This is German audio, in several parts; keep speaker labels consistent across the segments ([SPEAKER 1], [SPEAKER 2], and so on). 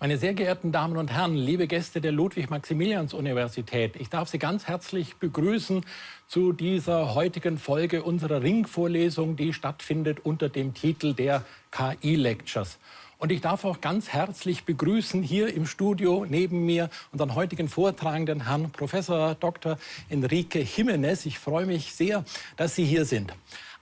[SPEAKER 1] Meine sehr geehrten Damen und Herren, liebe Gäste der Ludwig-Maximilians-Universität, ich darf Sie ganz herzlich begrüßen zu dieser heutigen Folge unserer Ringvorlesung, die stattfindet unter dem Titel der KI-Lectures. Und ich darf auch ganz herzlich begrüßen hier im Studio neben mir unseren heutigen Vortragenden, Herrn Professor Dr. Enrique Jiménez. Ich freue mich sehr, dass Sie hier sind.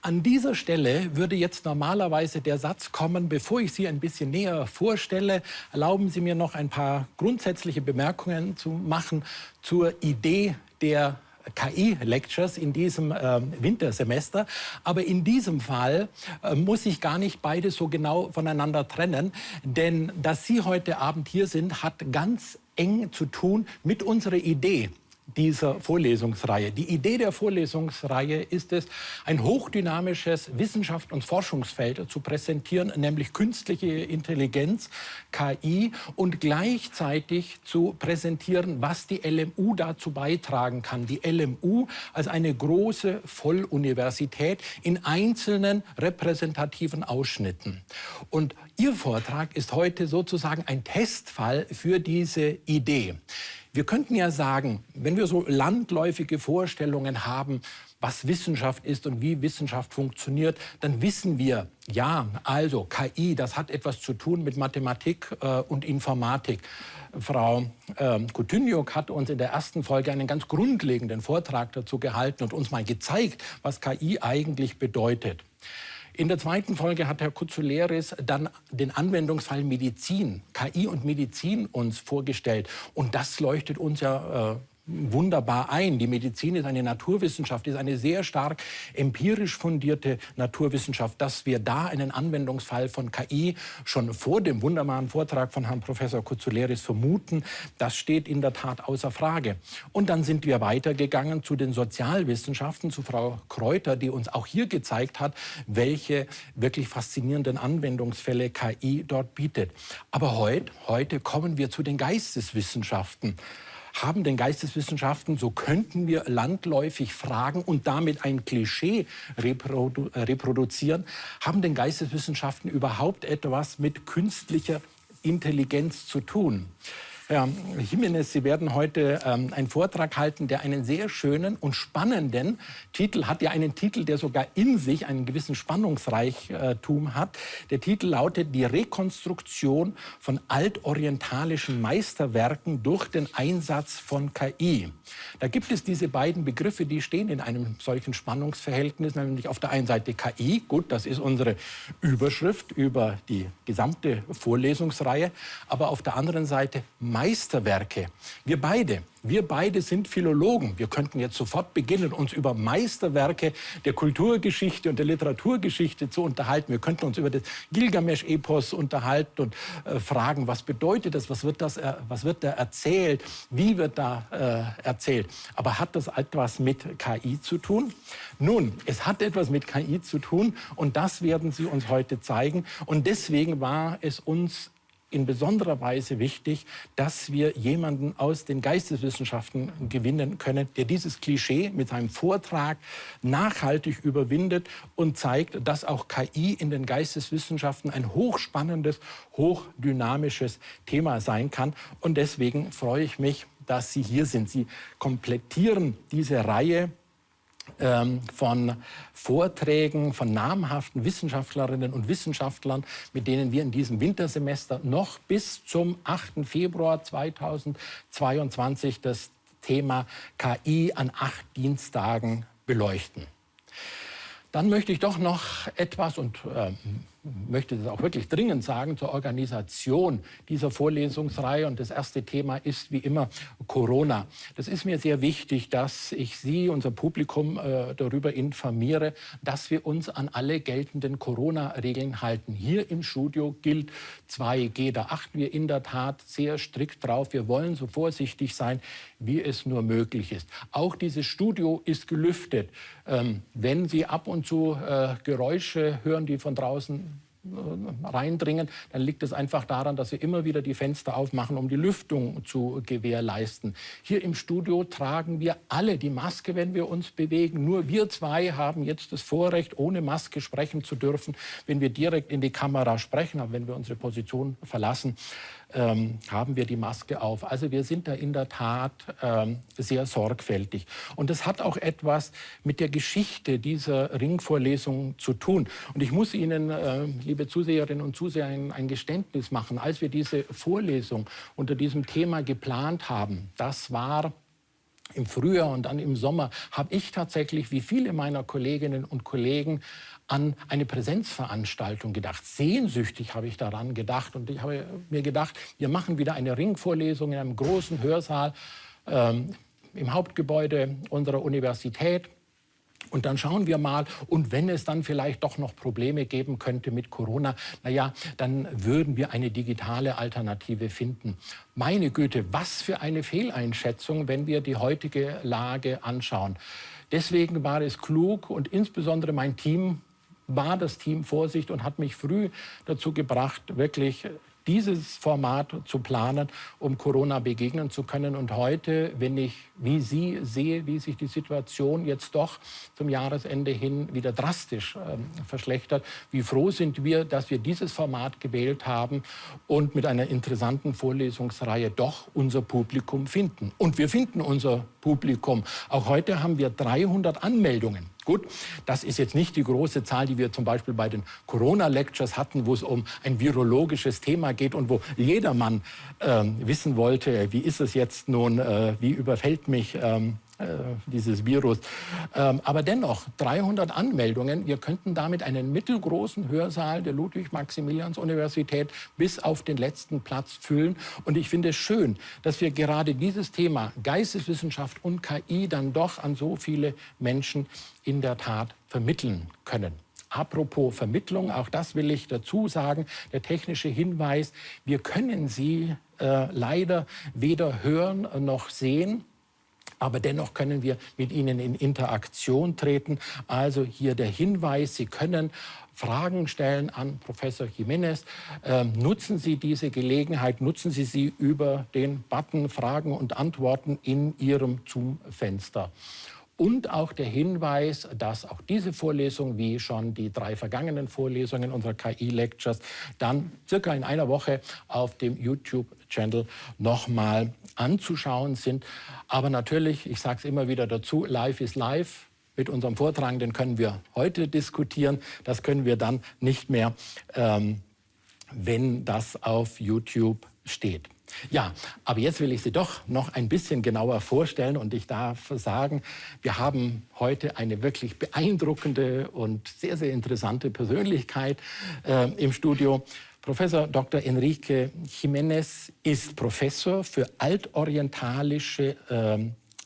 [SPEAKER 1] An dieser Stelle würde jetzt normalerweise der Satz kommen, bevor ich Sie ein bisschen näher vorstelle, erlauben Sie mir noch ein paar grundsätzliche Bemerkungen zu machen zur Idee der KI-Lectures in diesem Wintersemester. Aber in diesem Fall muss ich gar nicht beide so genau voneinander trennen, denn dass Sie heute Abend hier sind, hat ganz eng zu tun mit unserer Idee dieser Vorlesungsreihe. Die Idee der Vorlesungsreihe ist es, ein hochdynamisches Wissenschafts- und Forschungsfeld zu präsentieren, nämlich künstliche Intelligenz, KI, und gleichzeitig zu präsentieren, was die LMU dazu beitragen kann. Die LMU als eine große Volluniversität in einzelnen repräsentativen Ausschnitten. Und Ihr Vortrag ist heute sozusagen ein Testfall für diese Idee. Wir könnten ja sagen, wenn wir so landläufige Vorstellungen haben, was Wissenschaft ist und wie Wissenschaft funktioniert, dann wissen wir, ja, also KI, das hat etwas zu tun mit Mathematik und Informatik. Frau Coutinho hat uns in der ersten Folge einen ganz grundlegenden Vortrag dazu gehalten und uns mal gezeigt, was KI eigentlich bedeutet. In der zweiten Folge hat Herr Koutsoulèris dann den Anwendungsfall Medizin, KI und Medizin uns vorgestellt. Und das leuchtet uns ja wunderbar ein. Die Medizin ist eine Naturwissenschaft, ist eine sehr stark empirisch fundierte Naturwissenschaft. Dass wir da einen Anwendungsfall von KI schon vor dem wunderbaren Vortrag von Herrn Professor Koutsoulèris vermuten, das steht in der Tat außer Frage. Und dann sind wir weitergegangen zu den Sozialwissenschaften, zu Frau Kreuter, die uns auch hier gezeigt hat, welche wirklich faszinierenden Anwendungsfälle KI dort bietet. Aber heute kommen wir zu den Geisteswissenschaften. Haben den Geisteswissenschaften, so könnten wir landläufig fragen und damit ein Klischee reproduzieren, haben den Geisteswissenschaften überhaupt etwas mit künstlicher Intelligenz zu tun? Herr Jiménez, Sie werden heute einen Vortrag halten, der einen sehr schönen und spannenden Titel hat. Ja, einen Titel, der sogar in sich einen gewissen Spannungsreichtum hat. Der Titel lautet Die Rekonstruktion von altorientalischen Meisterwerken durch den Einsatz von KI. Da gibt es diese beiden Begriffe, die stehen in einem solchen Spannungsverhältnis, nämlich auf der einen Seite KI, gut, das ist unsere Überschrift über die gesamte Vorlesungsreihe, aber auf der anderen Seite Meisterwerke. Wir beide sind Philologen. Wir könnten jetzt sofort beginnen, uns über Meisterwerke der Kulturgeschichte und der Literaturgeschichte zu unterhalten. Wir könnten uns über das Gilgamesch-Epos unterhalten und fragen, was bedeutet das, was wird da erzählt, wie wird da erzählt. Aber hat das etwas mit KI zu tun? Nun, es hat etwas mit KI zu tun und das werden Sie uns heute zeigen. Und deswegen war es uns in besonderer Weise wichtig, dass wir jemanden aus den Geisteswissenschaften gewinnen können, der dieses Klischee mit seinem Vortrag nachhaltig überwindet und zeigt, dass auch KI in den Geisteswissenschaften ein hochspannendes, hochdynamisches Thema sein kann. Und deswegen freue ich mich, dass Sie hier sind. Sie komplettieren diese Reihe von Vorträgen von namhaften Wissenschaftlerinnen und Wissenschaftlern, mit denen wir in diesem Wintersemester noch bis zum 8. Februar 2022 das Thema KI an 8 Dienstagen beleuchten. Dann möchte ich doch noch etwas und möchte das auch wirklich dringend sagen zur Organisation dieser Vorlesungsreihe. Und das erste Thema ist wie immer Corona. Das ist mir sehr wichtig, dass ich Sie, unser Publikum, darüber informiere, dass wir uns an alle geltenden Corona-Regeln halten. Hier im Studio gilt 2G. Da achten wir in der Tat sehr strikt drauf. Wir wollen so vorsichtig sein, wie es nur möglich ist. Auch dieses Studio ist gelüftet. Wenn Sie ab und zu Geräusche hören, die von draußen reindringen, dann liegt es einfach daran, dass wir immer wieder die Fenster aufmachen, um die Lüftung zu gewährleisten. Hier im Studio tragen wir alle die Maske, wenn wir uns bewegen. Nur wir zwei haben jetzt das Vorrecht, ohne Maske sprechen zu dürfen, wenn wir direkt in die Kamera sprechen. Aber wenn wir unsere Position verlassen, haben wir die Maske auf. Also wir sind da in der Tat sehr sorgfältig. Und das hat auch etwas mit der Geschichte dieser Ringvorlesung zu tun. Und ich muss Ihnen, liebe Zuseherinnen und Zuseher, ein Geständnis machen. Als wir diese Vorlesung unter diesem Thema geplant haben, das war im Frühjahr und dann im Sommer, habe ich tatsächlich, wie viele meiner Kolleginnen und Kollegen, an eine Präsenzveranstaltung gedacht. Sehnsüchtig habe ich daran gedacht. Und ich habe mir gedacht, wir machen wieder eine Ringvorlesung in einem großen Hörsaal im Hauptgebäude unserer Universität. Und dann schauen wir mal, und wenn es dann vielleicht doch noch Probleme geben könnte mit Corona, naja, dann würden wir eine digitale Alternative finden. Meine Güte, was für eine Fehleinschätzung, wenn wir die heutige Lage anschauen. Deswegen war es klug und insbesondere mein Team war das Team Vorsicht und hat mich früh dazu gebracht, wirklich dieses Format zu planen, um Corona begegnen zu können. Und heute, wenn ich wie Sie sehe, wie sich die Situation jetzt doch zum Jahresende hin wieder drastisch verschlechtert, wie froh sind wir, dass wir dieses Format gewählt haben und mit einer interessanten Vorlesungsreihe doch unser Publikum finden. Und wir finden unser Publikum. Auch heute haben wir 300 Anmeldungen. Gut, das ist jetzt nicht die große Zahl, die wir zum Beispiel bei den Corona-Lectures hatten, wo es um ein virologisches Thema geht und wo jedermann wissen wollte, wie ist es jetzt nun, wie überfällt mich dieses Virus. Aber dennoch, 300 Anmeldungen. Wir könnten damit einen mittelgroßen Hörsaal der Ludwig-Maximilians-Universität bis auf den letzten Platz füllen. Und ich finde es schön, dass wir gerade dieses Thema Geisteswissenschaft und KI dann doch an so viele Menschen in der Tat vermitteln können. Apropos Vermittlung, auch das will ich dazu sagen, der technische Hinweis, wir können Sie leider weder hören noch sehen. Aber dennoch können wir mit Ihnen in Interaktion treten. Also hier der Hinweis, Sie können Fragen stellen an Professor Jimenez. Nutzen Sie diese Gelegenheit, nutzen Sie sie über den Button Fragen und Antworten in Ihrem Zoom-Fenster. Und auch der Hinweis, dass auch diese Vorlesung, wie schon die 3 vergangenen Vorlesungen unserer KI-Lectures, dann circa in einer Woche auf dem YouTube-Channel nochmal anzuschauen sind. Aber natürlich, ich sage es immer wieder dazu, live is live. Mit unserem Vortragenden können wir heute diskutieren. Das können wir dann nicht mehr, wenn das auf YouTube steht. Ja, aber jetzt will ich Sie doch noch ein bisschen genauer vorstellen und ich darf sagen, wir haben heute eine wirklich beeindruckende und sehr, sehr interessante Persönlichkeit im Studio. Professor Dr. Enrique Jimenez ist Professor für altorientalische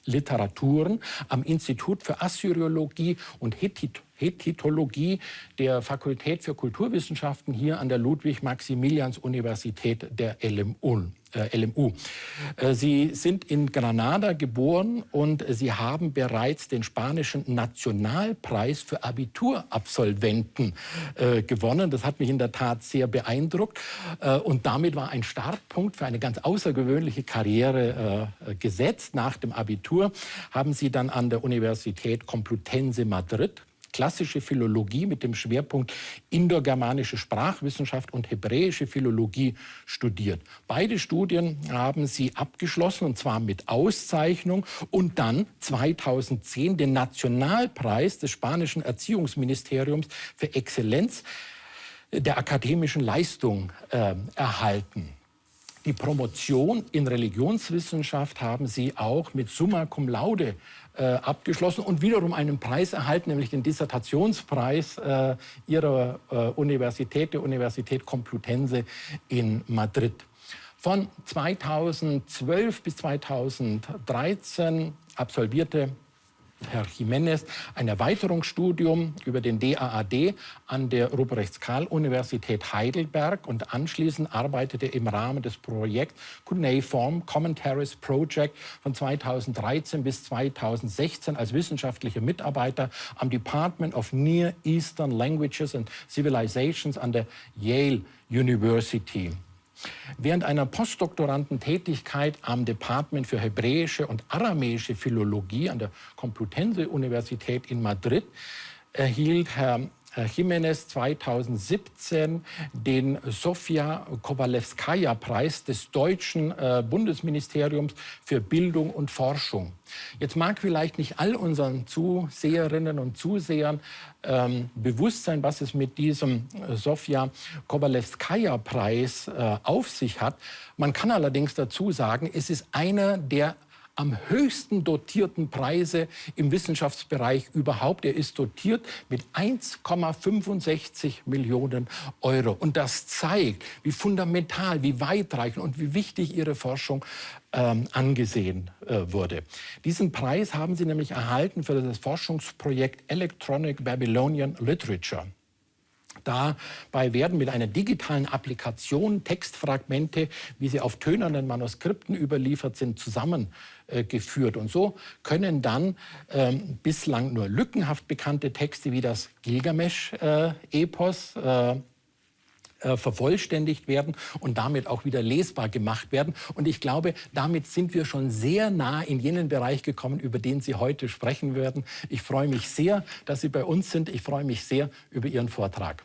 [SPEAKER 1] Literaturen am Institut für Assyriologie und Hethitologie der Fakultät für Kulturwissenschaften hier an der Ludwig-Maximilians-Universität der LMU. Sie sind in Granada geboren und Sie haben bereits den spanischen Nationalpreis für Abiturabsolventen gewonnen. Das hat mich in der Tat sehr beeindruckt. Und damit war ein Startpunkt für eine ganz außergewöhnliche Karriere gesetzt. Nach dem Abitur haben Sie dann an der Universität Complutense Madrid klassische Philologie mit dem Schwerpunkt indogermanische Sprachwissenschaft und hebräische Philologie studiert. Beide Studien haben Sie abgeschlossen, und zwar mit Auszeichnung, und dann 2010 den Nationalpreis des spanischen Erziehungsministeriums für Exzellenz der akademischen Leistung erhalten. Die Promotion in Religionswissenschaft haben Sie auch mit Summa Cum Laude abgeschlossen und wiederum einen Preis erhalten, nämlich den Dissertationspreis Ihrer Universität, der Universität Complutense in Madrid. Von 2012 bis 2013 absolvierte Herr Jimenez ein Erweiterungsstudium über den DAAD an der Ruprecht-Karl-Universität Heidelberg und anschließend arbeitete im Rahmen des Projekts Cuneiform Commentaries Project von 2013 bis 2016 als wissenschaftlicher Mitarbeiter am Department of Near Eastern Languages and Civilizations an der Yale University. Während einer Postdoktorandentätigkeit am Department für hebräische und aramäische Philologie an der Complutense Universität in Madrid erhielt Herr Jiménez 2017 den Sofia Kowalewskaja-Preis des deutschen Bundesministeriums für Bildung und Forschung. Jetzt mag vielleicht nicht all unseren Zuseherinnen und Zusehern bewusst sein, was es mit diesem Sofia Kowalewskaja-Preis auf sich hat. Man kann allerdings dazu sagen, es ist einer der am höchsten dotierten Preise im Wissenschaftsbereich überhaupt. Er ist dotiert mit 1,65 Millionen Euro. Und das zeigt, wie fundamental, wie weitreichend und wie wichtig Ihre Forschung angesehen wurde. Diesen Preis haben Sie nämlich erhalten für das Forschungsprojekt Electronic Babylonian Literature. Dabei werden mit einer digitalen Applikation Textfragmente, wie sie auf tönernen Manuskripten überliefert sind, zusammengeführt. Und so können dann bislang nur lückenhaft bekannte Texte wie das Gilgamesch-Epos vervollständigt werden und damit auch wieder lesbar gemacht werden. Und ich glaube, damit sind wir schon sehr nah in jenen Bereich gekommen, über den Sie heute sprechen werden. Ich freue mich sehr, dass Sie bei uns sind. Ich freue mich sehr über Ihren Vortrag.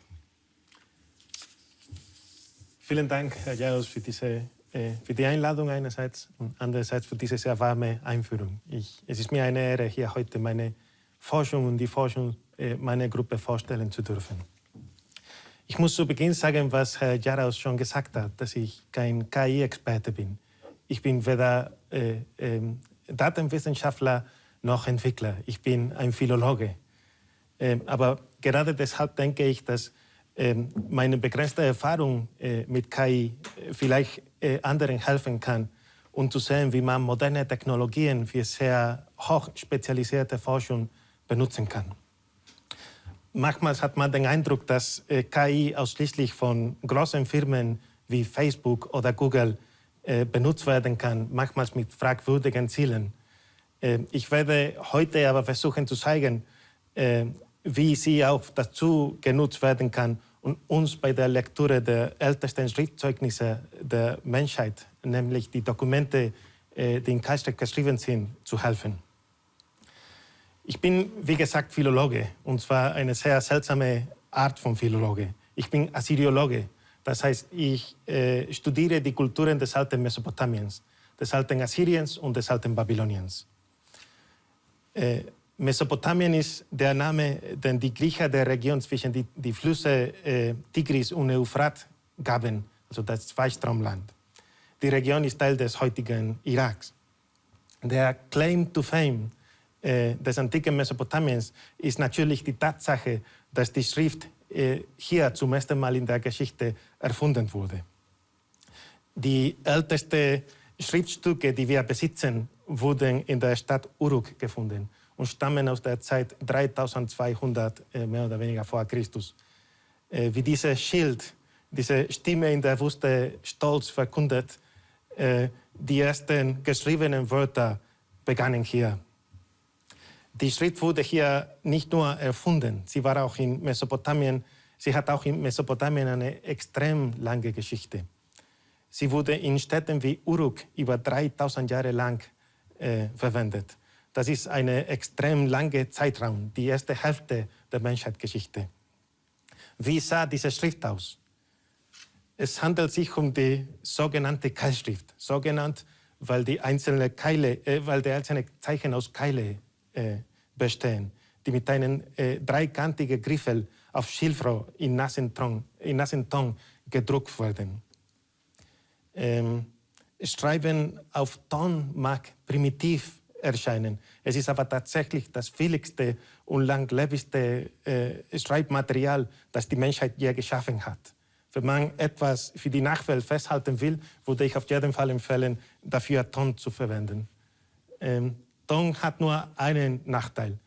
[SPEAKER 2] Vielen Dank, Herr Jaros, für die Einladung einerseits und andererseits für diese sehr warme Einführung. Es ist mir eine Ehre, hier heute meine Forschung und die Forschung meiner Gruppe vorstellen zu dürfen. Ich muss zu Beginn sagen, was Herr Jaros schon gesagt hat, dass ich kein KI-Experte bin. Ich bin weder Datenwissenschaftler noch Entwickler. Ich bin ein Philologe. Aber gerade deshalb denke ich, dass meine begrenzte Erfahrung mit KI vielleicht anderen helfen kann, um zu sehen, wie man moderne Technologien für sehr hoch spezialisierte Forschung benutzen kann. Manchmal hat man den Eindruck, dass KI ausschließlich von großen Firmen wie Facebook oder Google benutzt werden kann, manchmal mit fragwürdigen Zielen. Ich werde heute aber versuchen zu zeigen, wie sie auch dazu genutzt werden kann, um uns bei der Lektüre der ältesten Schriftzeugnisse der Menschheit, nämlich die Dokumente, die in Keilschrift geschrieben sind, zu helfen. Ich bin, wie gesagt, Philologe, und zwar eine sehr seltsame Art von Philologe. Ich bin Assyriologe, das heißt, ich studiere die Kulturen des alten Mesopotamiens, des alten Assyriens und des alten Babyloniens. Mesopotamien ist der Name, den die Griecher der Region zwischen die Flüsse Tigris und Euphrat gaben, also das Zweistromland. Die Region ist Teil des heutigen Iraks. Der Claim to Fame des antiken Mesopotamiens ist natürlich die Tatsache, dass die Schrift hier zum ersten Mal in der Geschichte erfunden wurde. Die ältesten Schriftstücke, die wir besitzen, wurden in der Stadt Uruk gefunden und stammen aus der Zeit 3200 mehr oder weniger vor Christus. Wie dieses Schild, diese Stimme in der Wüste stolz verkündet, die ersten geschriebenen Wörter begannen hier. Die Schrift wurde hier nicht nur erfunden, sie hat auch in Mesopotamien eine extrem lange Geschichte. Sie wurde in Städten wie Uruk über 3000 Jahre lang verwendet. Das ist ein extrem langer Zeitraum, die erste Hälfte der Menschheitsgeschichte. Wie sah diese Schrift aus? Es handelt sich um die sogenannte Keilschrift. So genannt, weil die einzelnen Zeichen aus Keile bestehen, die mit einem dreikantigen Griffel auf Schilfrohr in nassen Ton gedruckt werden. Schreiben auf Ton mag primitiv erscheinen. Es ist aber tatsächlich das billigste und langlebigste Schreibmaterial, das die Menschheit je geschaffen hat. Wenn man etwas für die Nachwelt festhalten will, würde ich auf jeden Fall empfehlen, dafür Ton zu verwenden. Ton hat nur einen Nachteil.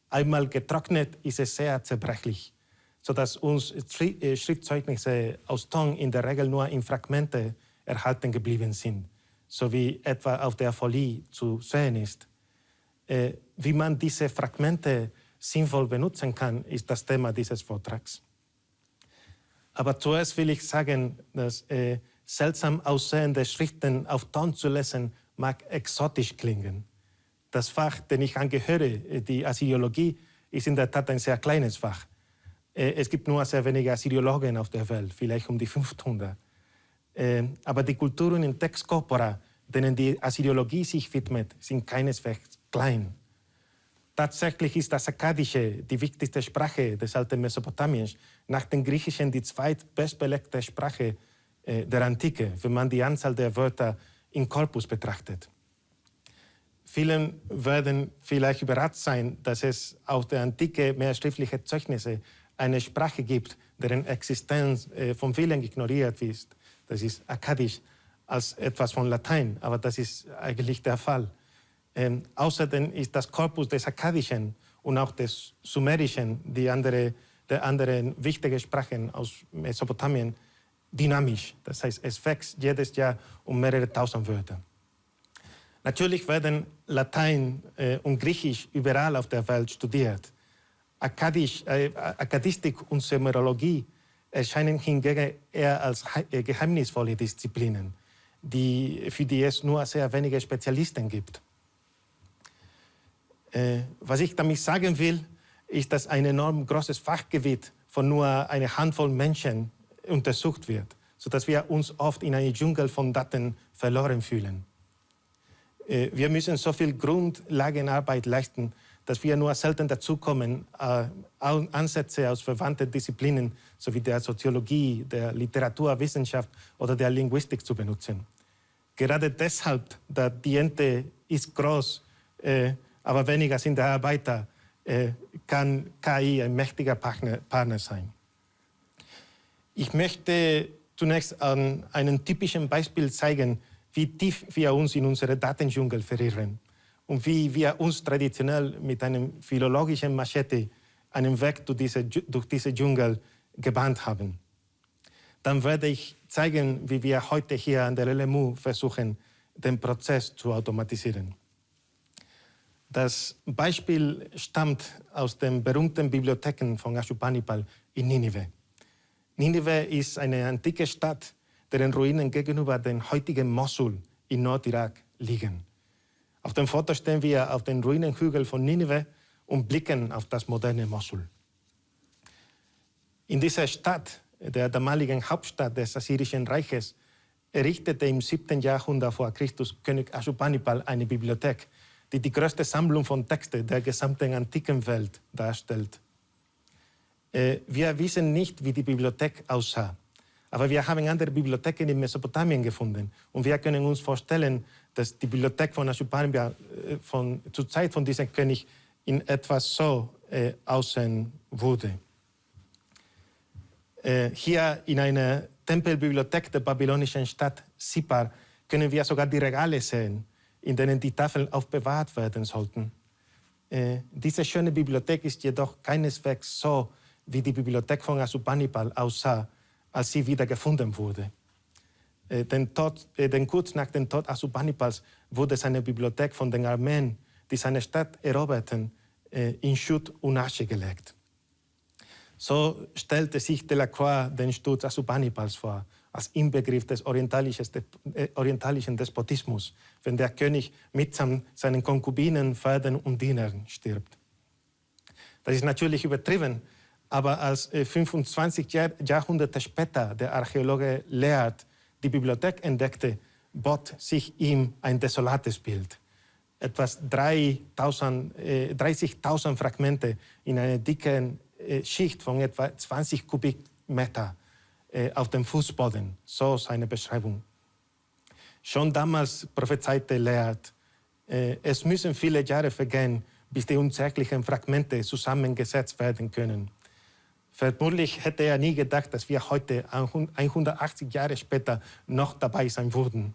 [SPEAKER 2] Einmal getrocknet ist es sehr zerbrechlich, sodass uns Schriftzeugnisse aus Ton in der Regel nur in Fragmente erhalten geblieben sind, so wie etwa auf der Folie zu sehen ist. Wie man diese Fragmente sinnvoll benutzen kann, ist das Thema dieses Vortrags. Aber zuerst will ich sagen, dass seltsam aussehende Schriften auf Ton zu lesen, mag exotisch klingen. Das Fach, dem ich angehöre, die Assyriologie, ist in der Tat ein sehr kleines Fach. Es gibt nur sehr wenige Assyriologen auf der Welt, vielleicht um die 500. Aber die Kulturen in Textcorpora, denen die Assyriologie sich widmet, sind keineswegs klein. Tatsächlich ist das Akkadische die wichtigste Sprache des alten Mesopotamiens, nach dem Griechischen die zweitbestbelegte Sprache der Antike, wenn man die Anzahl der Wörter im Korpus betrachtet. Vielen werden vielleicht überrascht sein, dass es aus der Antike mehr schriftliche Zeugnisse eine Sprache gibt, deren Existenz von vielen ignoriert ist. Das ist Akkadisch als etwas von Latein, aber das ist eigentlich der Fall. Außerdem ist das Korpus des Akkadischen und auch des Sumerischen, der anderen wichtigen Sprachen aus Mesopotamien, dynamisch. Das heißt, es wächst jedes Jahr um mehrere tausend Wörter. Natürlich werden Latein und Griechisch überall auf der Welt studiert. Akkadistik und Sumerologie erscheinen hingegen eher als geheimnisvolle Disziplinen, für die es nur sehr wenige Spezialisten gibt. Was ich damit sagen will, ist, dass ein enorm großes Fachgebiet von nur einer Handvoll Menschen untersucht wird, sodass wir uns oft in einem Dschungel von Daten verloren fühlen. Wir müssen so viel Grundlagenarbeit leisten, dass wir nur selten dazukommen, Ansätze aus verwandten Disziplinen sowie der Soziologie, der Literaturwissenschaft oder der Linguistik zu benutzen. Gerade deshalb, da die Ente ist groß, aber weniger sind der Arbeiter, kann KI ein mächtiger Partner sein. Ich möchte zunächst an einem typischen Beispiel zeigen, wie tief wir uns in unsere Datendschungel verirren und wie wir uns traditionell mit einem philologischen Machete einen Weg durch diese Dschungel gebahnt haben. Dann werde ich zeigen, wie wir heute hier an der LMU versuchen, den Prozess zu automatisieren. Das Beispiel stammt aus den berühmten Bibliotheken von Ashurbanipal in Ninive. Ninive ist eine antike Stadt, deren Ruinen gegenüber dem heutigen Mosul in Nordirak liegen. Auf dem Foto stehen wir auf den Ruinenhügel von Ninive und blicken auf das moderne Mosul. In dieser Stadt, der damaligen Hauptstadt des Assyrischen Reiches, errichtete im 7. Jahrhundert vor Christus König Ashurbanipal eine Bibliothek, die die größte Sammlung von Texten der gesamten antiken Welt darstellt. Wir wissen nicht, wie die Bibliothek aussah, aber wir haben andere Bibliotheken in Mesopotamien gefunden und wir können uns vorstellen, dass die Bibliothek von Ashurbanipal zur Zeit von diesem König in etwas so aussehen würde. Hier in einer Tempelbibliothek der babylonischen Stadt Sippar können wir sogar die Regale sehen, in denen die Tafeln aufbewahrt werden sollten. Diese schöne Bibliothek ist jedoch keineswegs so, wie die Bibliothek von Ashurbanipal aussah, als sie wieder gefunden wurde. Denn kurz nach dem Tod Ashurbanipals wurde seine Bibliothek von den Armeen, die seine Stadt eroberten, in Schutt und Asche gelegt. So stellte sich Delacroix den Sturz Ashurbanipals vor, als Inbegriff des orientalischen Despotismus, wenn der König mitsamt seinen Konkubinen, Pferden und Dienern stirbt. Das ist natürlich übertrieben, aber als 25 Jahrhunderte später der Archäologe Leard die Bibliothek entdeckte, bot sich ihm ein desolates Bild. Etwa 30.000 Fragmente in einer dicken Schicht von etwa 20 Kubikmeter auf dem Fußboden, so seine Beschreibung. Schon damals prophezeite Leard, es müssen viele Jahre vergehen, bis die unsäglichen Fragmente zusammengesetzt werden können. Vermutlich hätte er nie gedacht, dass wir heute 180 Jahre später noch dabei sein würden.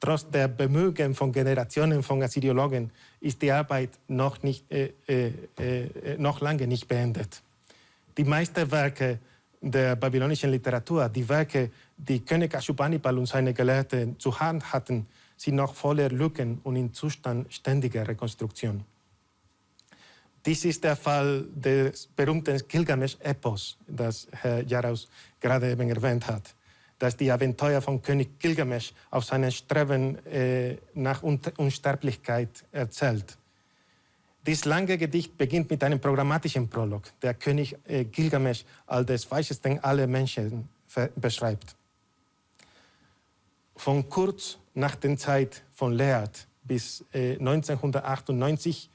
[SPEAKER 2] Trotz der Bemühungen von Generationen von Assyriologen ist die Arbeit noch lange nicht beendet. Die Meisterwerke der babylonischen Literatur, die Werke, die König Ashurbanipal und seine Gelehrten zur Hand hatten, sind noch voller Lücken und im Zustand ständiger Rekonstruktion. Dies ist der Fall des berühmten Gilgamesch-Epos, das Herr Jaraus gerade eben erwähnt hat, das die Abenteuer von König Gilgamesch auf seinen Streben nach Unsterblichkeit erzählt. Dieses lange Gedicht beginnt mit einem programmatischen Prolog, der König Gilgamesch als des weisesten aller Menschen beschreibt. Von kurz nach der Zeit von Leerd bis 1998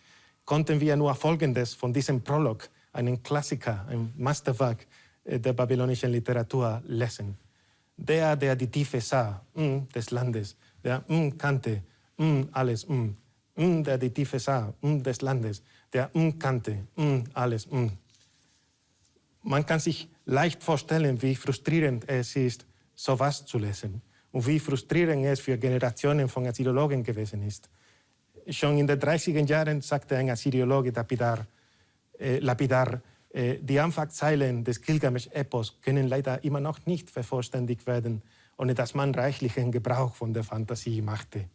[SPEAKER 2] konnten wir nur Folgendes von diesem Prolog, einen Klassiker, ein Meisterwerk der babylonischen Literatur, lesen. Der die Tiefe sah, des Landes, der kannte, alles, der die Tiefe sah, des Landes, der kannte, alles, Man kann sich leicht vorstellen, wie frustrierend es ist, sowas zu lesen und wie frustrierend es für Generationen von Assyriologen gewesen ist. Schon in den 30er Jahren sagte ein Assyriologe lapidar, die Anfangszeilen des Gilgamesch-Epos können leider immer noch nicht vervollständigt werden, ohne dass man reichlichen Gebrauch von der Fantasie machte.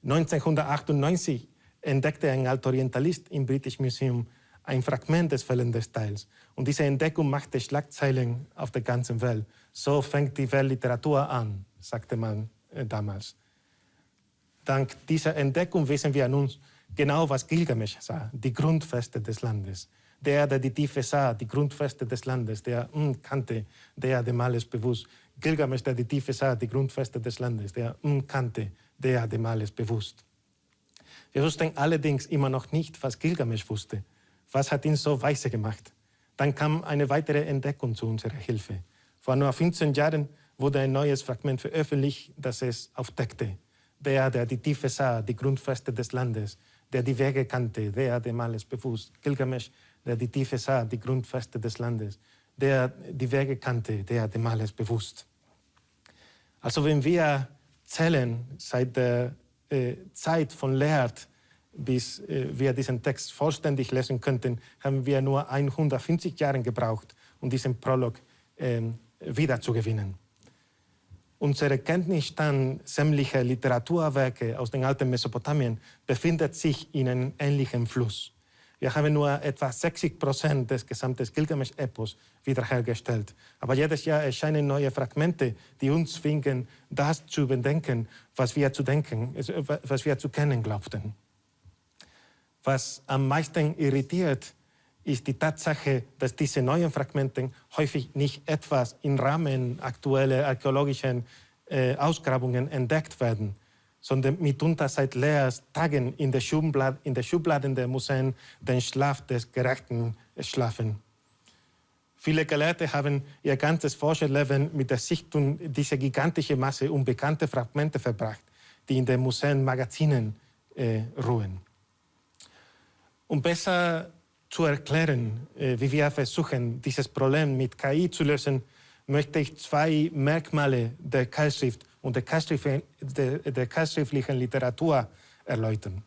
[SPEAKER 2] 1998 entdeckte ein Altorientalist im British Museum ein Fragment des fehlenden Teils. Und diese Entdeckung machte Schlagzeilen auf der ganzen Welt. So fängt die Weltliteratur an, sagte man damals. Dank dieser Entdeckung wissen wir nun genau, was Gilgamesch sah, die Grundfeste des Landes. Der die Tiefe sah, die Grundfeste des Landes, der kannte, der dem alles bewusst. Gilgamesch, der die Tiefe sah, die Grundfeste des Landes, der kannte, der dem alles bewusst. Wir wussten allerdings immer noch nicht, was Gilgamesch wusste. Was hat ihn so weise gemacht? Dann kam eine weitere Entdeckung zu unserer Hilfe. Vor nur 15 Jahren wurde ein neues Fragment veröffentlicht, das es aufdeckte. Der die Tiefe sah, die Grundfeste des Landes, der die Wege kannte, der dem alles bewusst. Gilgamesch, der die Tiefe sah, die Grundfeste des Landes, der die Wege kannte, der dem alles bewusst. Also wenn wir zählen, seit der Zeit von Leerd, bis wir diesen Text vollständig lesen könnten, haben wir nur 150 Jahre gebraucht, um diesen Prolog wiederzugewinnen. Unsere Kenntnisstand sämtlicher Literaturwerke aus dem alten Mesopotamien befindet sich in einem ähnlichen Fluss. Wir haben nur etwa 60% des gesamten Gilgamesch-Epos wiederhergestellt. Aber jedes Jahr erscheinen neue Fragmente, die uns zwingen, das zu überdenken, was wir zu kennen glaubten. Was am meisten irritiert, ist die Tatsache, dass diese neuen Fragmente häufig nicht etwas im Rahmen aktueller archäologischer Ausgrabungen entdeckt werden, sondern mitunter seit Leers Tagen in der Schubladen der Museen den Schlaf des Gerechten schlafen. Viele Gelehrte haben ihr ganzes Forscherleben mit der Sichtung dieser gigantischen Masse unbekannter Fragmente verbracht, die in den Museenmagazinen ruhen. Um besser zu erklären, wie wir versuchen, dieses Problem mit KI zu lösen, möchte ich zwei Merkmale der Keilschrift und der keilschriftlichen Literatur erläutern.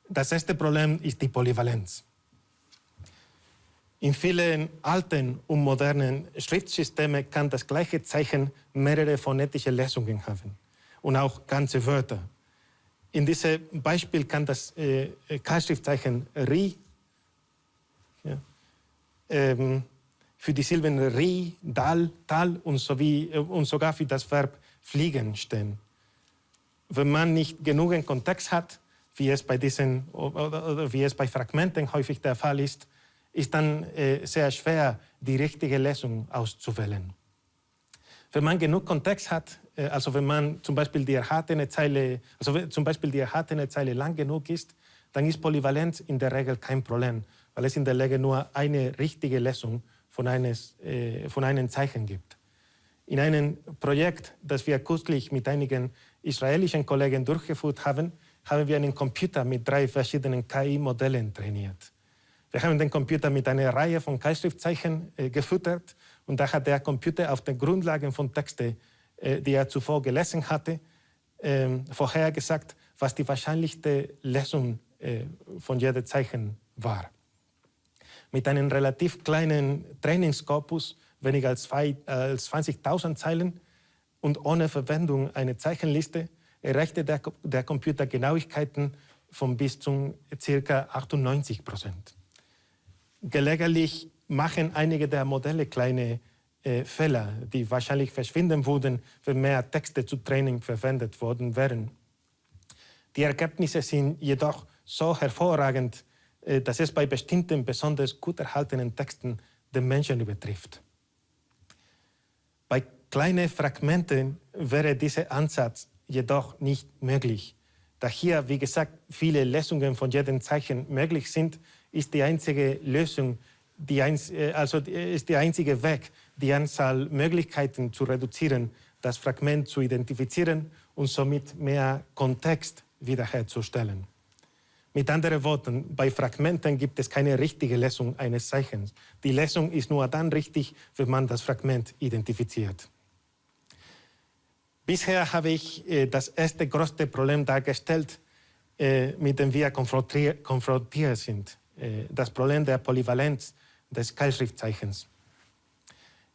[SPEAKER 2] Das erste Problem ist die Polyvalenz. In vielen alten und modernen Schriftsystemen kann das gleiche Zeichen mehrere phonetische Lesungen haben und auch ganze Wörter. In diesem Beispiel kann das Keilschriftzeichen Ri für die Silben Ri, Dal, Tal und sogar für das Verb fliegen stehen. Wenn man nicht genügend Kontext hat, wie es bei Fragmenten häufig der Fall ist, ist dann sehr schwer, die richtige Lesung auszuwählen. Wenn man genug Kontext hat, also wenn man zum Beispiel die erhaltene Zeile lang genug ist, dann ist Polyvalenz in der Regel kein Problem, weil es in der Regel nur eine richtige Lesung von einem Zeichen gibt. In einem Projekt, das wir kürzlich mit einigen israelischen Kollegen durchgeführt haben, haben wir einen Computer mit 3 verschiedenen KI-Modellen trainiert. Wir haben den Computer mit einer Reihe von Keilschriftzeichen gefüttert und da hat der Computer auf den Grundlagen von Texten, die er zuvor gelesen hatte, vorhergesagt, was die wahrscheinlichste Lesung von jedem Zeichen war. Mit einem relativ kleinen Trainingskorpus, weniger als 20.000 Zeilen und ohne Verwendung einer Zeichenliste, erreichte der Computer Genauigkeiten von bis zu ca. 98%. Gelegentlich machen einige der Modelle kleine Fehler, die wahrscheinlich verschwinden würden, wenn mehr Texte zu Training verwendet worden wären. Die Ergebnisse sind jedoch so hervorragend, dass es bei bestimmten besonders gut erhaltenen Texten den Menschen übertrifft. Bei kleinen Fragmenten wäre dieser Ansatz jedoch nicht möglich. Da hier, wie gesagt, viele Lesungen von jedem Zeichen möglich sind, ist die einzige Lösung, ist der einzige Weg, die Anzahl Möglichkeiten zu reduzieren, das Fragment zu identifizieren und somit mehr Kontext wiederherzustellen. Mit anderen Worten, bei Fragmenten gibt es keine richtige Lesung eines Zeichens. Die Lesung ist nur dann richtig, wenn man das Fragment identifiziert. Bisher habe ich das erste größte Problem dargestellt, mit dem wir konfrontiert sind. Das Problem der Polyvalenz des Keilschriftzeichens.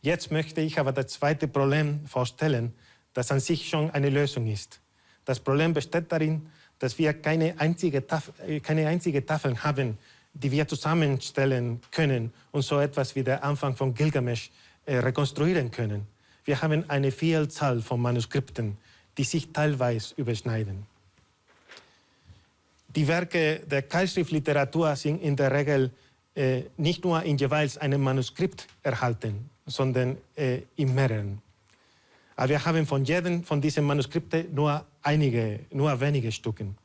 [SPEAKER 2] Jetzt möchte ich aber das zweite Problem vorstellen, das an sich schon eine Lösung ist. Das Problem besteht darin, dass wir keine einzige Tafel haben, die wir zusammenstellen können und so etwas wie der Anfang von Gilgamesch rekonstruieren können. Wir haben eine Vielzahl von Manuskripten, die sich teilweise überschneiden. Die Werke der Keilschriftliteratur sind in der Regel nicht nur in jeweils einem Manuskript erhalten, sondern in mehreren. Aber wir haben von jedem von diesen Manuskripten nur wenige Stücken.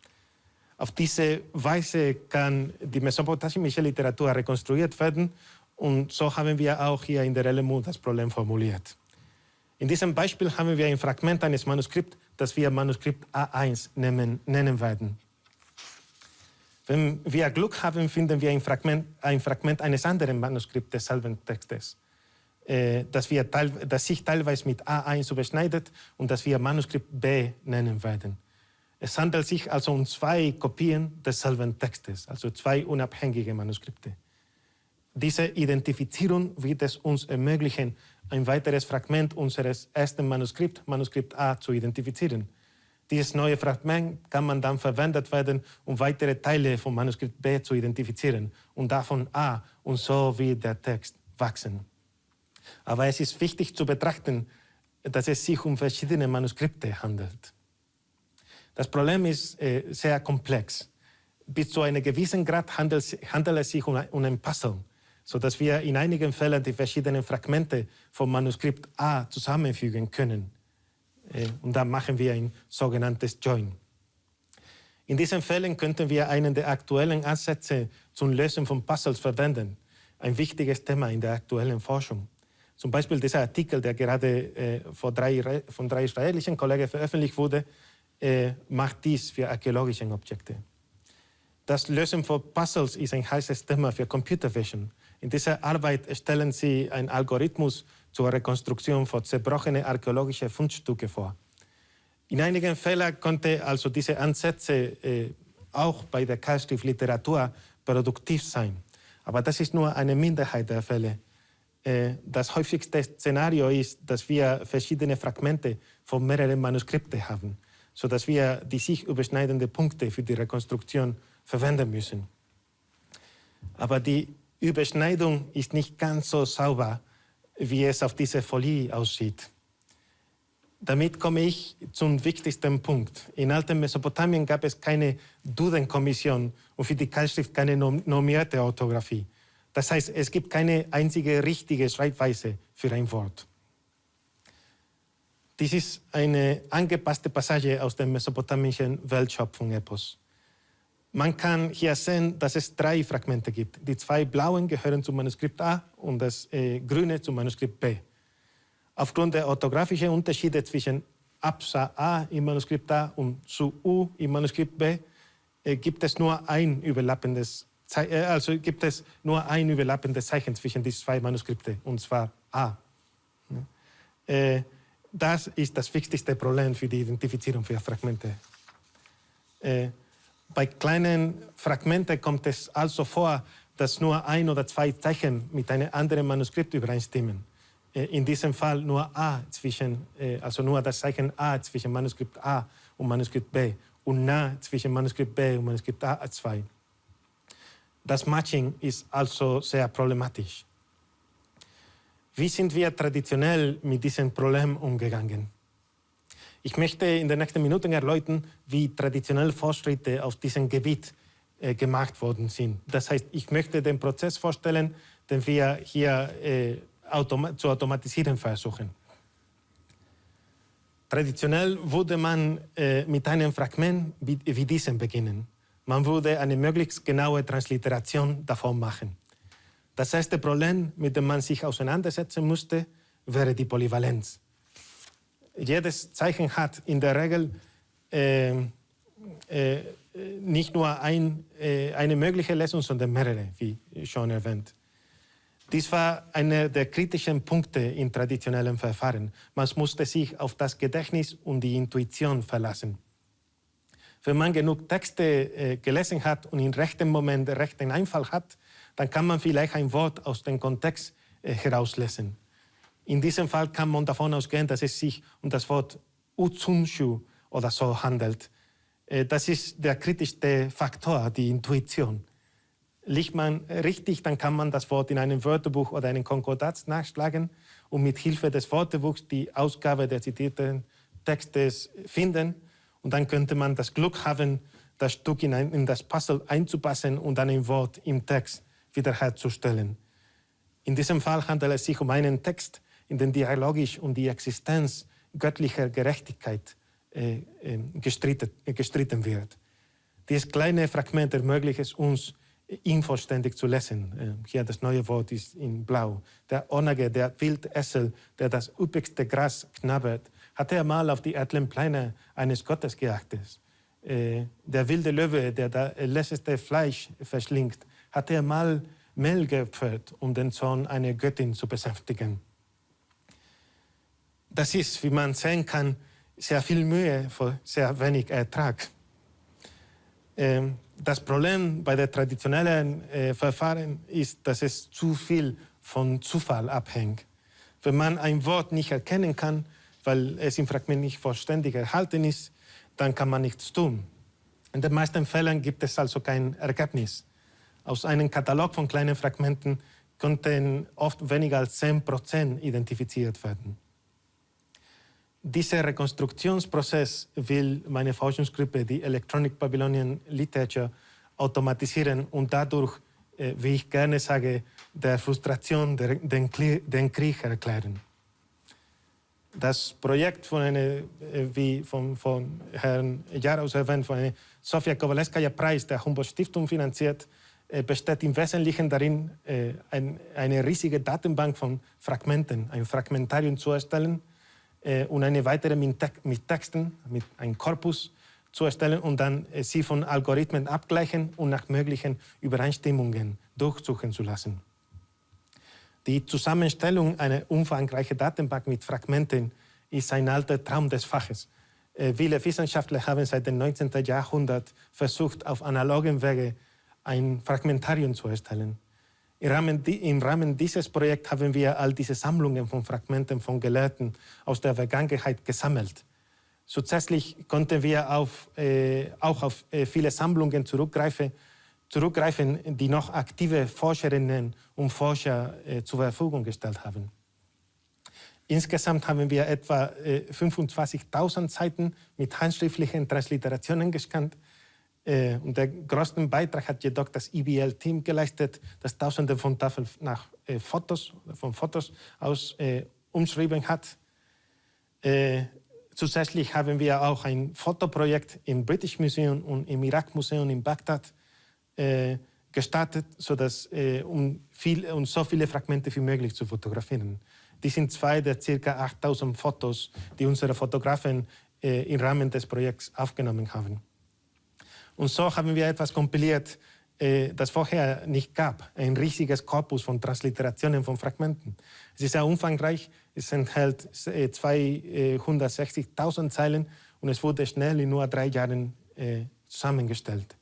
[SPEAKER 2] Auf diese Weise kann die mesopotamische Literatur rekonstruiert werden und so haben wir auch hier in der LMU das Problem formuliert. In diesem Beispiel haben wir ein Fragment eines Manuskripts, das wir Manuskript A1 nennen werden. Wenn wir Glück haben, finden wir ein Fragment eines anderen Manuskripts desselben Textes, das sich teilweise mit A1 überschneidet und das wir Manuskript B nennen werden. Es handelt sich also um zwei Kopien desselben Textes, also zwei unabhängige Manuskripte. Diese Identifizierung wird es uns ermöglichen, ein weiteres Fragment unseres ersten Manuskripts, Manuskript A, zu identifizieren. Dieses neue Fragment kann man dann verwendet werden, um weitere Teile von Manuskript B zu identifizieren und davon A und so wird der Text wachsen. Aber es ist wichtig zu betrachten, dass es sich um verschiedene Manuskripte handelt. Das Problem ist sehr komplex. Bis zu einem gewissen Grad handelt es sich um ein Puzzle, sodass wir in einigen Fällen die verschiedenen Fragmente vom Manuskript A zusammenfügen können. Und dann machen wir ein sogenanntes Join. In diesen Fällen könnten wir einen der aktuellen Ansätze zum Lösen von Puzzles verwenden. Ein wichtiges Thema in der aktuellen Forschung. Zum Beispiel dieser Artikel, der gerade von drei israelischen Kollegen veröffentlicht wurde, macht dies für archäologische Objekte. Das Lösen von Puzzles ist ein heißes Thema für Computer Vision. In dieser Arbeit stellen sie einen Algorithmus zur Rekonstruktion von zerbrochenen archäologischen Fundstücke vor. In einigen Fällen konnte also diese Ansätze auch bei der Keilschriftliteratur produktiv sein. Aber das ist nur eine Minderheit der Fälle. Das häufigste Szenario ist, dass wir verschiedene Fragmente von mehreren Manuskripten haben, sodass wir die sich überschneidenden Punkte für die Rekonstruktion verwenden müssen. Aber die Überschneidung ist nicht ganz so sauber, wie es auf dieser Folie aussieht. Damit komme ich zum wichtigsten Punkt. In alten Mesopotamien gab es keine Duden-Kommission und für die Keilschrift keine normierte Orthographie. Das heißt, es gibt keine einzige richtige Schreibweise für ein Wort. Dies ist eine angepasste Passage aus dem mesopotamischen Weltschöpfung-Epos. Man kann hier sehen, dass es 3 Fragmente gibt. Die 2 blauen gehören zum Manuskript A und das grüne zum Manuskript B. Aufgrund der orthografischen Unterschiede zwischen Absa A im Manuskript A und Su U im Manuskript B gibt es nur ein überlappendes Zeichen zwischen diesen 2 Manuskripten, und zwar A. Das ist das wichtigste Problem für die Identifizierung für Fragmente. Bei kleinen Fragmenten kommt es also vor, dass nur 1 oder 2 Zeichen mit einem anderen Manuskript übereinstimmen. In diesem Fall nur nur das Zeichen A zwischen Manuskript A und Manuskript B und Na zwischen Manuskript B und Manuskript A2. Das Matching ist also sehr problematisch. Wie sind wir traditionell mit diesem Problem umgegangen? Ich möchte in den nächsten Minuten erläutern, wie traditionelle Fortschritte auf diesem Gebiet gemacht worden sind. Das heißt, ich möchte den Prozess vorstellen, den wir hier zu automatisieren versuchen. Traditionell würde man mit einem Fragment wie diesem beginnen. Man würde eine möglichst genaue Transliteration davon machen. Das erste Problem, mit dem man sich auseinandersetzen musste, wäre die Polyvalenz. Jedes Zeichen hat in der Regel nicht nur eine mögliche Lesung, sondern mehrere, wie schon erwähnt. Dies war einer der kritischen Punkte in traditionellen Verfahren. Man musste sich auf das Gedächtnis und die Intuition verlassen. Wenn man genug Texte gelesen hat und im rechten Moment den rechten Einfall hat, dann kann man vielleicht ein Wort aus dem Kontext herauslesen. In diesem Fall kann man davon ausgehen, dass es sich um das Wort Utsumshu oder so handelt. Das ist der kritischste Faktor, die Intuition. Liegt man richtig, dann kann man das Wort in einem Wörterbuch oder einem Konkordat nachschlagen und mit Hilfe des Wörterbuchs die Ausgabe der zitierten Textes finden. Und dann könnte man das Glück haben, das Stück in das Puzzle einzupassen und dann ein Wort im Text wiederherzustellen. In diesem Fall handelt es sich um einen Text, in dem dialogisch um die Existenz göttlicher Gerechtigkeit gestritten wird. Dieses kleine Fragment ermöglicht es uns, ihn vollständig zu lesen. Hier das neue Wort ist in Blau. Der Onage, der Wildessel, der das üppigste Gras knabbert, hat er mal auf die edlen Pläne eines Gottes geachtet. Der wilde Löwe, der das letzte Fleisch verschlingt, hat er mal Mehl geopfert, um den Zorn einer Göttin zu besänftigen. Das ist, wie man sehen kann, sehr viel Mühe für sehr wenig Ertrag. Das Problem bei der traditionellen Verfahren ist, dass es zu viel von Zufall abhängt. Wenn man ein Wort nicht erkennen kann, weil es im Fragment nicht vollständig erhalten ist, dann kann man nichts tun. In den meisten Fällen gibt es also kein Ergebnis. Aus einem Katalog von kleinen Fragmenten konnten oft weniger als 10% identifiziert werden. Dieser Rekonstruktionsprozess will meine Forschungsgruppe, die Electronic Babylonian Literature, automatisieren und dadurch, wie ich gerne sage, der Frustration den Krieg erklären. Das Projekt wie von Herrn Jaraus erwähnt, von einem Sofia Kowalewskaja-Preis der Humboldt-Stiftung finanziert, besteht im Wesentlichen darin, eine riesige Datenbank von Fragmenten, ein Fragmentarium zu erstellen, und eine weitere mit Texten, mit einem Korpus zu erstellen und dann sie von Algorithmen abgleichen und nach möglichen Übereinstimmungen durchsuchen zu lassen. Die Zusammenstellung einer umfangreichen Datenbank mit Fragmenten ist ein alter Traum des Faches. Viele Wissenschaftler haben seit dem 19. Jahrhundert versucht, auf analogen Wege ein Fragmentarium zu erstellen. Im Rahmen dieses Projekts haben wir all diese Sammlungen von Fragmenten von Gelehrten aus der Vergangenheit gesammelt. Zusätzlich konnten wir auch auf viele Sammlungen zurückgreifen, die noch aktive Forscherinnen und Forscher zur Verfügung gestellt haben. Insgesamt haben wir etwa 25.000 Seiten mit handschriftlichen Transliterationen gescannt. Und der größten Beitrag hat jedoch das IBL-Team geleistet, das Tausende von Tafeln von Fotos aus umschrieben hat. Zusätzlich haben wir auch ein Fotoprojekt im British Museum und im Irak Museum in Bagdad gestartet, um so viele Fragmente wie möglich zu fotografieren. Dies sind zwei der ca. 8.000 Fotos, die unsere Fotografen im Rahmen des Projekts aufgenommen haben. Und so haben wir etwas kompiliert, das vorher nicht gab. Ein riesiges Korpus von Transliterationen von Fragmenten. Es ist sehr umfangreich, es enthält 260.000 Zeilen und es wurde schnell in nur 3 Jahren zusammengestellt.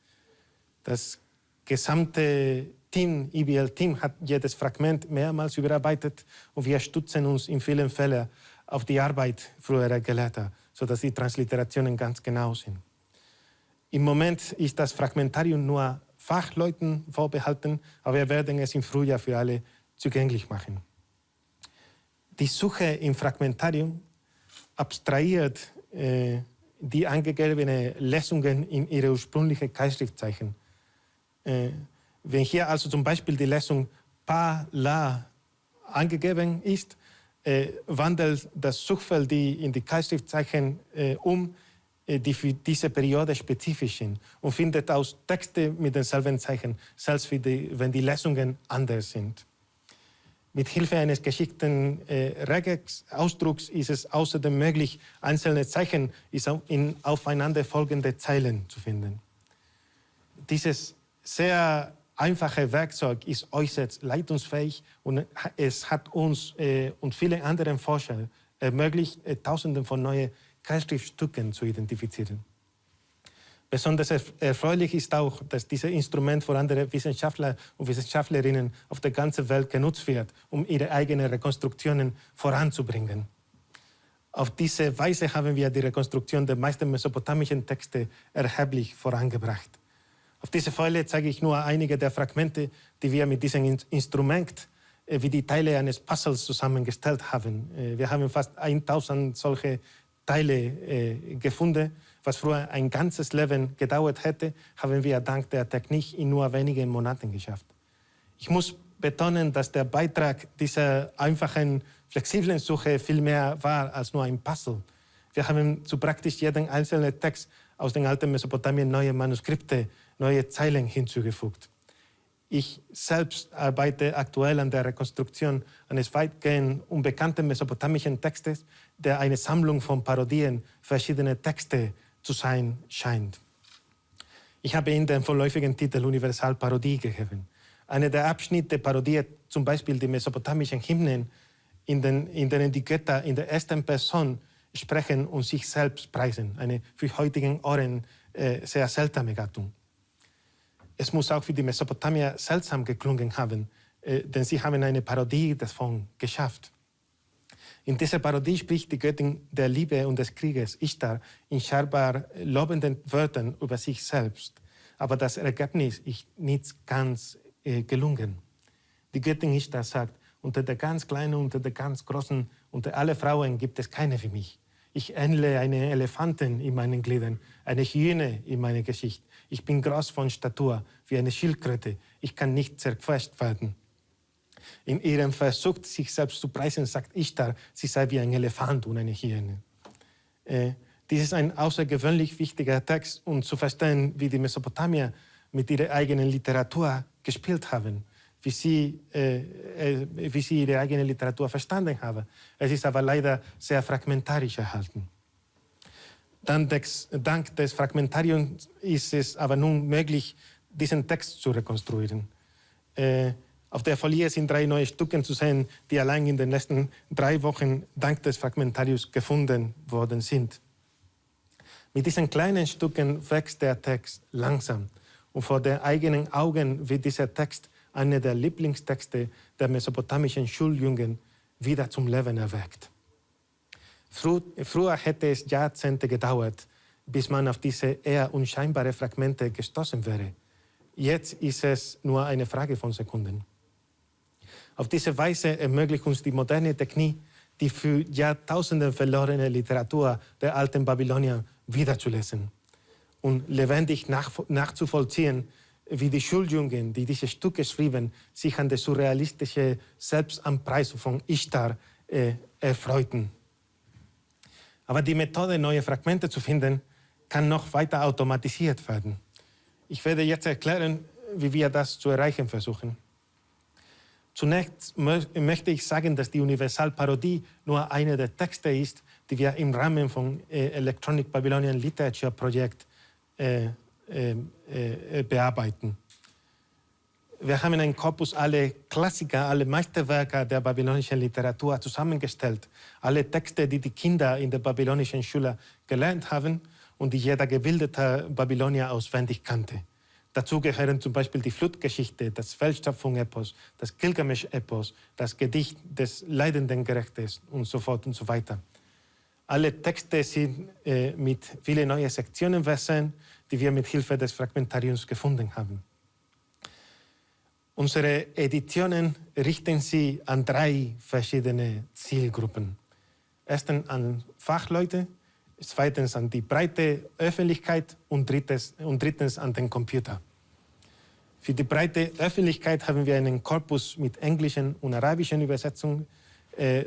[SPEAKER 2] Das gesamte IBL-Team hat jedes Fragment mehrmals überarbeitet und wir stützen uns in vielen Fällen auf die Arbeit früherer Gelehrter, sodass die Transliterationen ganz genau sind. Im Moment ist das Fragmentarium nur Fachleuten vorbehalten, aber wir werden es im Frühjahr für alle zugänglich machen. Die Suche im Fragmentarium abstrahiert die angegebenen Lesungen in ihre ursprünglichen Keilschriftzeichen. Wenn hier also zum Beispiel die Lesung pa, la angegeben ist, wandelt das Suchfeld in die Keilschriftzeichen die für diese Periode spezifisch sind und findet aus Texte mit denselben Zeichen, selbst wenn die Lesungen anders sind. Mit Hilfe eines geschickten Regex-Ausdrucks ist es außerdem möglich, einzelne Zeichen in aufeinanderfolgende Zeilen zu finden. Dieses sehr einfache Werkzeug ist äußerst leitungsfähig und es hat uns und vielen anderen Forschern ermöglicht, Tausende von neuen Keilschriftstücken zu identifizieren. Besonders erfreulich ist auch, dass dieses Instrument von anderen Wissenschaftlern und Wissenschaftlerinnen auf der ganzen Welt genutzt wird, um ihre eigenen Rekonstruktionen voranzubringen. Auf diese Weise haben wir die Rekonstruktion der meisten mesopotamischen Texte erheblich vorangebracht. Auf dieser Folie zeige ich nur einige der Fragmente, die wir mit diesem Instrument wie die Teile eines Puzzles zusammengestellt haben. Wir haben fast 1000 solche Teile gefunden. Was früher ein ganzes Leben gedauert hätte, haben wir dank der Technik in nur wenigen Monaten geschafft. Ich muss betonen, dass der Beitrag dieser einfachen, flexiblen Suche viel mehr war als nur ein Puzzle. Wir haben zu praktisch jedem einzelnen Text aus den alten Mesopotamien neue Manuskripte, neue Zeilen hinzugefügt. Ich selbst arbeite aktuell an der Rekonstruktion eines weitgehend unbekannten mesopotamischen Textes, der eine Sammlung von Parodien verschiedener Texte zu sein scheint. Ich habe ihm den vorläufigen Titel Universalparodie gegeben. Einer der Abschnitte parodiert zum Beispiel die mesopotamischen Hymnen, in denen die Götter in der ersten Person sprechen und sich selbst preisen. Eine für heutigen Ohren sehr seltsame Gattung. Es muss auch für die Mesopotamier seltsam geklungen haben, denn sie haben eine Parodie davon geschafft. In dieser Parodie spricht die Göttin der Liebe und des Krieges, Ishtar, in scheinbar lobenden Wörtern über sich selbst. Aber das Ergebnis ist nicht ganz gelungen. Die Göttin Ishtar sagt, unter der ganz Kleinen, unter der ganz Großen, unter alle Frauen gibt es keine wie mich. Ich ähnle einem Elefanten in meinen Gliedern, eine Hyäne in meiner Gesicht. Ich bin groß von Statur, wie eine Schildkröte. Ich kann nicht zerquetscht werden. In ihrem Versuch, sich selbst zu preisen, sagt Ishtar, sie sei wie ein Elefant und eine Hyäne. Dies ist ein außergewöhnlich wichtiger Text, um zu verstehen, wie die Mesopotamier mit ihrer eigenen Literatur gespielt haben, wie sie ihre eigene Literatur verstanden haben. Es ist aber leider sehr fragmentarisch erhalten. Dank des Fragmentariums ist es aber nun möglich, diesen Text zu rekonstruieren. Auf der Folie sind 3 neue Stücke zu sehen, die allein in den letzten 3 Wochen dank des Fragmentariums gefunden worden sind. Mit diesen kleinen Stücken wächst der Text langsam und vor den eigenen Augen wird dieser Text einer der Lieblingstexte der mesopotamischen Schuljungen wieder zum Leben erweckt. Früher hätte es Jahrzehnte gedauert, bis man auf diese eher unscheinbaren Fragmente gestoßen wäre. Jetzt ist es nur eine Frage von Sekunden. Auf diese Weise ermöglicht uns die moderne Technik, die für Jahrtausende verlorene Literatur der alten Babylonier wiederzulesen und lebendig nachzuvollziehen, wie die Schuljungen, die diese Stücke schrieben, sich an der surrealistischen Selbstanpreisung von Ishtar erfreuten. Aber die Methode, neue Fragmente zu finden, kann noch weiter automatisiert werden. Ich werde jetzt erklären, wie wir das zu erreichen versuchen. Zunächst möchte ich sagen, dass die Universalparodie nur einer der Texte ist, die wir im Rahmen von Electronic Babylonian Literature Projekt bearbeiten. Wir haben einen Korpus alle Klassiker, alle Meisterwerke der babylonischen Literatur zusammengestellt. Alle Texte, die die Kinder in der babylonischen Schule gelernt haben und die jeder gebildete Babylonier auswendig kannte. Dazu gehören zum Beispiel die Flutgeschichte, das Weltschöpfung-Epos, das Gilgamesch-Epos, das Gedicht des leidenden Gerechtes und so fort und so weiter. Alle Texte sind mit vielen neuen Sektionen versehen, die wir mit Hilfe des Fragmentariums gefunden haben. Unsere Editionen richten sich an 3 verschiedene Zielgruppen. Erstens an Fachleute, zweitens an die breite Öffentlichkeit und drittens an den Computer. Für die breite Öffentlichkeit haben wir einen Korpus mit englischen und arabischen Übersetzungen,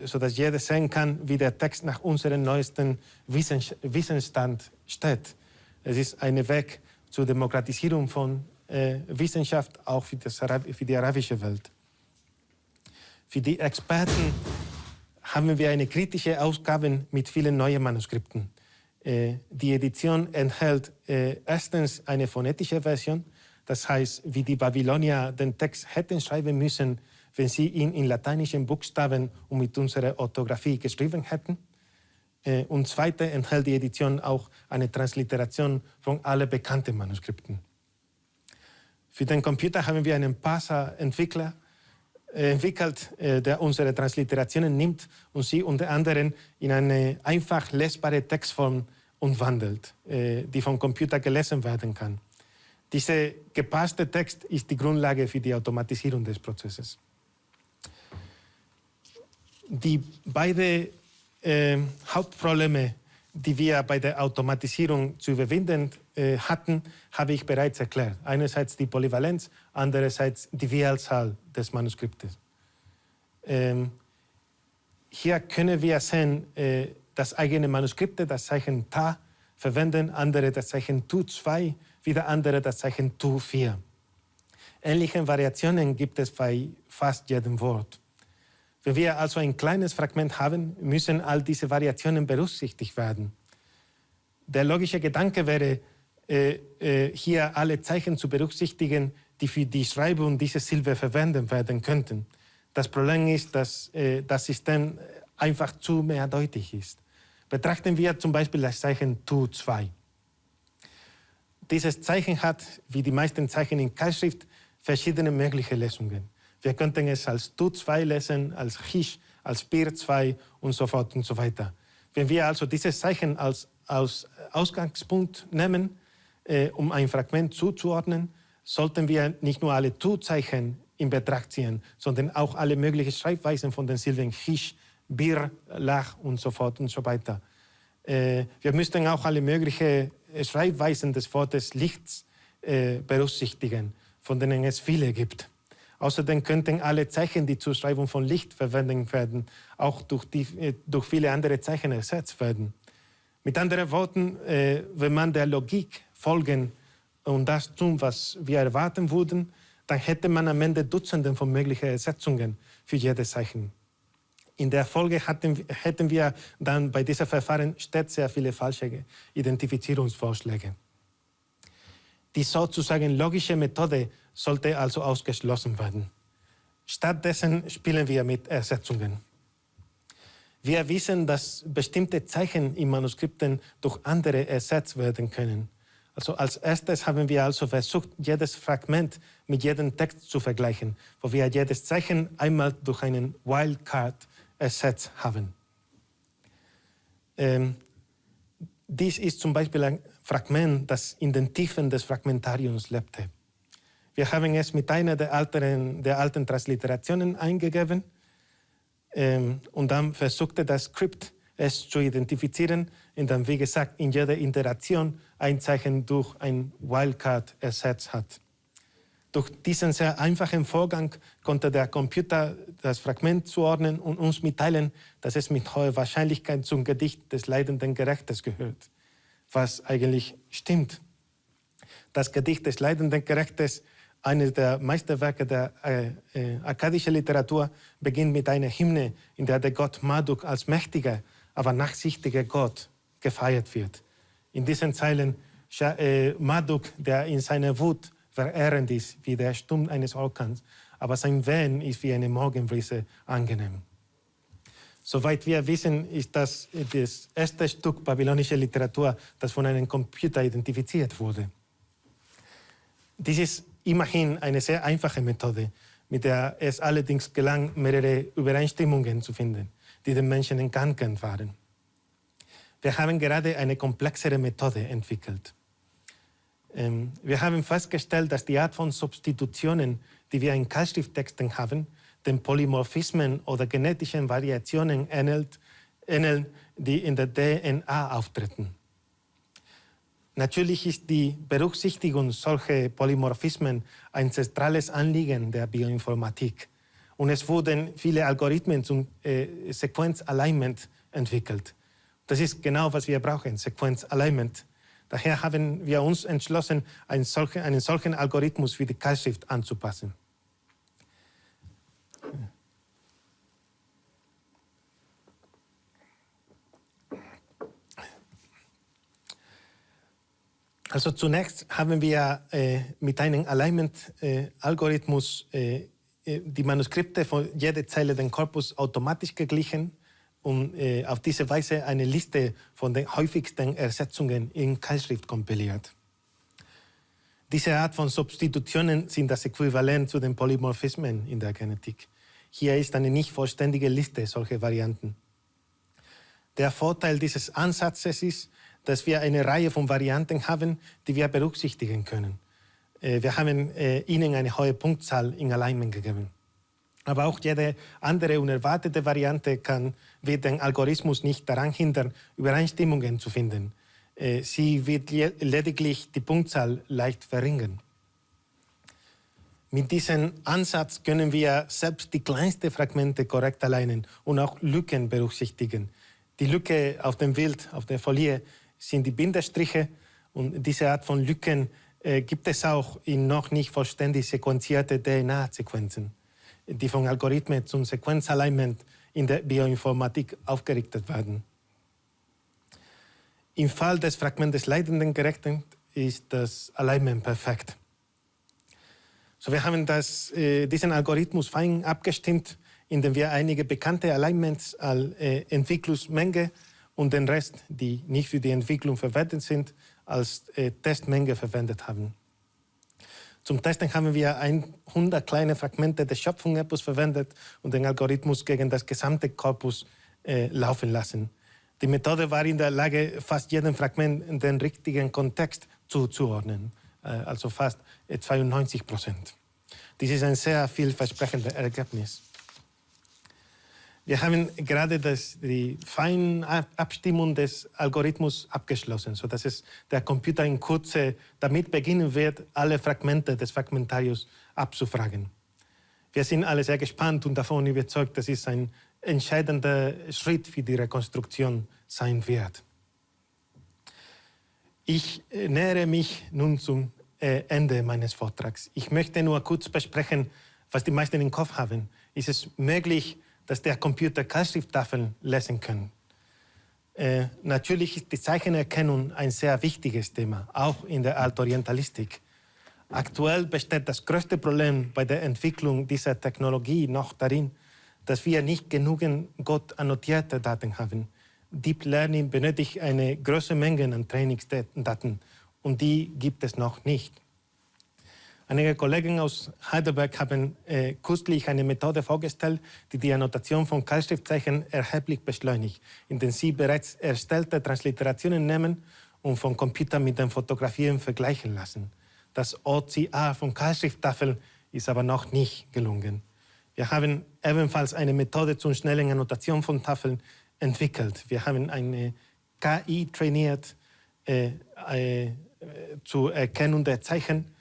[SPEAKER 2] sodass jeder sehen kann, wie der Text nach unserem neuesten Wissensstand steht. Es ist ein Weg zur Demokratisierung von Wissenschaft, auch für die arabische Welt. Für die Experten haben wir eine kritische Ausgabe mit vielen neuen Manuskripten. Die Edition enthält erstens eine phonetische Version, das heißt, wie die Babylonier den Text hätten schreiben müssen, wenn sie ihn in lateinischen Buchstaben und mit unserer Orthographie geschrieben hätten. Und zweitens enthält die Edition auch eine Transliteration von allen bekannten Manuskripten. Für den Computer haben wir einen Parser-Entwickler entwickelt, der unsere Transliterationen nimmt und sie unter anderem in eine einfach lesbare Textform umwandelt, die vom Computer gelesen werden kann. Dieser gepasste Text ist die Grundlage für die Automatisierung des Prozesses. Die beiden Hauptprobleme, die wir bei der Automatisierung zu überwinden hatten, habe ich bereits erklärt. Einerseits die Polyvalenz, andererseits die Vielzahl des Manuskriptes. Hier können wir sehen, dass eigene Manuskripte das Zeichen Ta verwenden, andere das Zeichen Tu2, wieder andere das Zeichen Tu4. Ähnliche Variationen gibt es bei fast jedem Wort. Wenn wir also ein kleines Fragment haben, müssen all diese Variationen berücksichtigt werden. Der logische Gedanke wäre, hier alle Zeichen zu berücksichtigen, die für die Schreibung dieser Silbe verwendet werden könnten. Das Problem ist, dass das System einfach zu mehrdeutig ist. Betrachten wir zum Beispiel das Zeichen Tu2. Dieses Zeichen hat, wie die meisten Zeichen in Keilschrift, verschiedene mögliche Lesungen. Wir könnten es als Tu2 lesen, als Chish, als Pir2 und so fort und so weiter. Wenn wir also dieses Zeichen als Ausgangspunkt nehmen, um ein Fragment zuzuordnen, sollten wir nicht nur alle Tu-Zeichen in Betracht ziehen, sondern auch alle möglichen Schreibweisen von den Silben Chish, Bir, Lach und so fort und so weiter. Wir müssten auch alle möglichen Schreibweisen des Wortes Lichts berücksichtigen, von denen es viele gibt. Außerdem könnten alle Zeichen, die zur Schreibung von Licht verwendet werden, auch durch viele andere Zeichen ersetzt werden. Mit anderen Worten, wenn man der Logik folgen und das tun, was wir erwarten würden, dann hätte man am Ende Dutzende von möglichen Ersetzungen für jedes Zeichen. In der Folge hätten wir dann bei diesem Verfahren stets sehr viele falsche Identifizierungsvorschläge. Die sozusagen logische Methode sollte also ausgeschlossen werden. Stattdessen spielen wir mit Ersetzungen. Wir wissen, dass bestimmte Zeichen in Manuskripten durch andere ersetzt werden können. Also als erstes haben wir also versucht, jedes Fragment mit jedem Text zu vergleichen, wo wir jedes Zeichen einmal durch einen Wildcard ersetzt haben. Dies ist zum Beispiel ein Fragment, das in den Tiefen des Fragmentariums lebte. Wir haben es mit einer der alten Transliterationen eingegeben und dann versuchte das Skript, es zu identifizieren und dann, wie gesagt, in jeder Iteration ein Zeichen durch ein Wildcard ersetzt hat. Durch diesen sehr einfachen Vorgang konnte der Computer das Fragment zuordnen und uns mitteilen, dass es mit hoher Wahrscheinlichkeit zum Gedicht des leidenden Gerechtes gehört, was eigentlich stimmt. Das Gedicht des leidenden Gerechtes, eines der Meisterwerke der akkadischen Literatur, beginnt mit einer Hymne, in der der Gott Marduk als mächtiger, aber nachsichtiger Gott gefeiert wird. In diesen Zeilen Marduk, der in seiner Wut verehrend ist wie der Sturm eines Orkans, aber sein Wehen ist wie eine Morgenbrise angenehm. Soweit wir wissen, ist das erste Stück babylonischer Literatur, das von einem Computer identifiziert wurde. Dies ist immerhin eine sehr einfache Methode, mit der es allerdings gelang, mehrere Übereinstimmungen zu finden, die den Menschen entgangen waren. Wir haben gerade eine komplexere Methode entwickelt. Wir haben festgestellt, dass die Art von Substitutionen, die wir in Keilschrifttexten haben, den Polymorphismen oder genetischen Variationen ähneln, die in der DNA auftreten. Natürlich ist die Berücksichtigung solcher Polymorphismen ein zentrales Anliegen der Bioinformatik. Und es wurden viele Algorithmen zum Sequenzalignment entwickelt. Das ist genau, was wir brauchen, Sequenzalignment. Daher haben wir uns entschlossen, einen solchen Algorithmus für die Keilschrift anzupassen. Also zunächst haben wir mit einem Alignment-Algorithmus die Manuskripte von jeder Zeile den Korpus automatisch geglichen und auf diese Weise eine Liste von den häufigsten Ersetzungen in Keilschrift kompiliert. Diese Art von Substitutionen sind das Äquivalent zu den Polymorphismen in der Genetik. Hier ist eine nicht vollständige Liste solcher Varianten. Der Vorteil dieses Ansatzes ist, dass wir eine Reihe von Varianten haben, die wir berücksichtigen können. Wir haben ihnen eine hohe Punktzahl in Alignment gegeben. Aber auch jede andere unerwartete Variante wird den Algorithmus nicht daran hindern, Übereinstimmungen zu finden. Sie wird lediglich die Punktzahl leicht verringern. Mit diesem Ansatz können wir selbst die kleinsten Fragmente korrekt alignen und auch Lücken berücksichtigen. Die Lücke auf dem Bild, auf der Folie, sind die Bindestriche, und diese Art von Lücken gibt es auch in noch nicht vollständig sequenzierte DNA-Sequenzen, die von Algorithmen zum Sequenzalignment in der Bioinformatik aufgerichtet werden. Im Fall des Fragments des Leidenden gerechnet ist das Alignment perfekt. So, wir haben diesen Algorithmus fein abgestimmt, indem wir einige bekannte Alignments als Entwicklungsmenge und den Rest, die nicht für die Entwicklung verwendet sind, als Testmenge verwendet haben. Zum Testen haben wir 100 kleine Fragmente der Schöpfung-Epos verwendet und den Algorithmus gegen das gesamte Korpus laufen lassen. Die Methode war in der Lage, fast jedem Fragment den richtigen Kontext zuzuordnen, also fast 92%. Dies ist ein sehr vielversprechendes Ergebnis. Wir haben gerade die feine Abstimmung des Algorithmus abgeschlossen, sodass der Computer in Kürze damit beginnen wird, alle Fragmente des Fragmentarius abzufragen. Wir sind alle sehr gespannt und davon überzeugt, dass es ein entscheidender Schritt für die Rekonstruktion sein wird. Ich nähere mich nun zum Ende meines Vortrags. Ich möchte nur kurz besprechen, was die meisten im Kopf haben. Ist es möglich, dass der Computer Keilschrifttafeln lesen kann? Natürlich ist die Zeichenerkennung ein sehr wichtiges Thema, auch in der Altorientalistik. Aktuell besteht das größte Problem bei der Entwicklung dieser Technologie noch darin, dass wir nicht genügend gut annotierte Daten haben. Deep Learning benötigt eine große Menge an Trainingsdaten und die gibt es noch nicht. Einige Kollegen aus Heidelberg haben kürzlich eine Methode vorgestellt, die Annotation von Keilschriftzeichen erheblich beschleunigt, indem sie bereits erstellte Transliterationen nehmen und vom Computer mit den Fotografien vergleichen lassen. Das OCR von Keilschrifttafeln ist aber noch nicht gelungen. Wir haben ebenfalls eine Methode zur schnellen Annotation von Tafeln entwickelt. Wir haben eine KI trainiert zur Erkennung der Zeichen,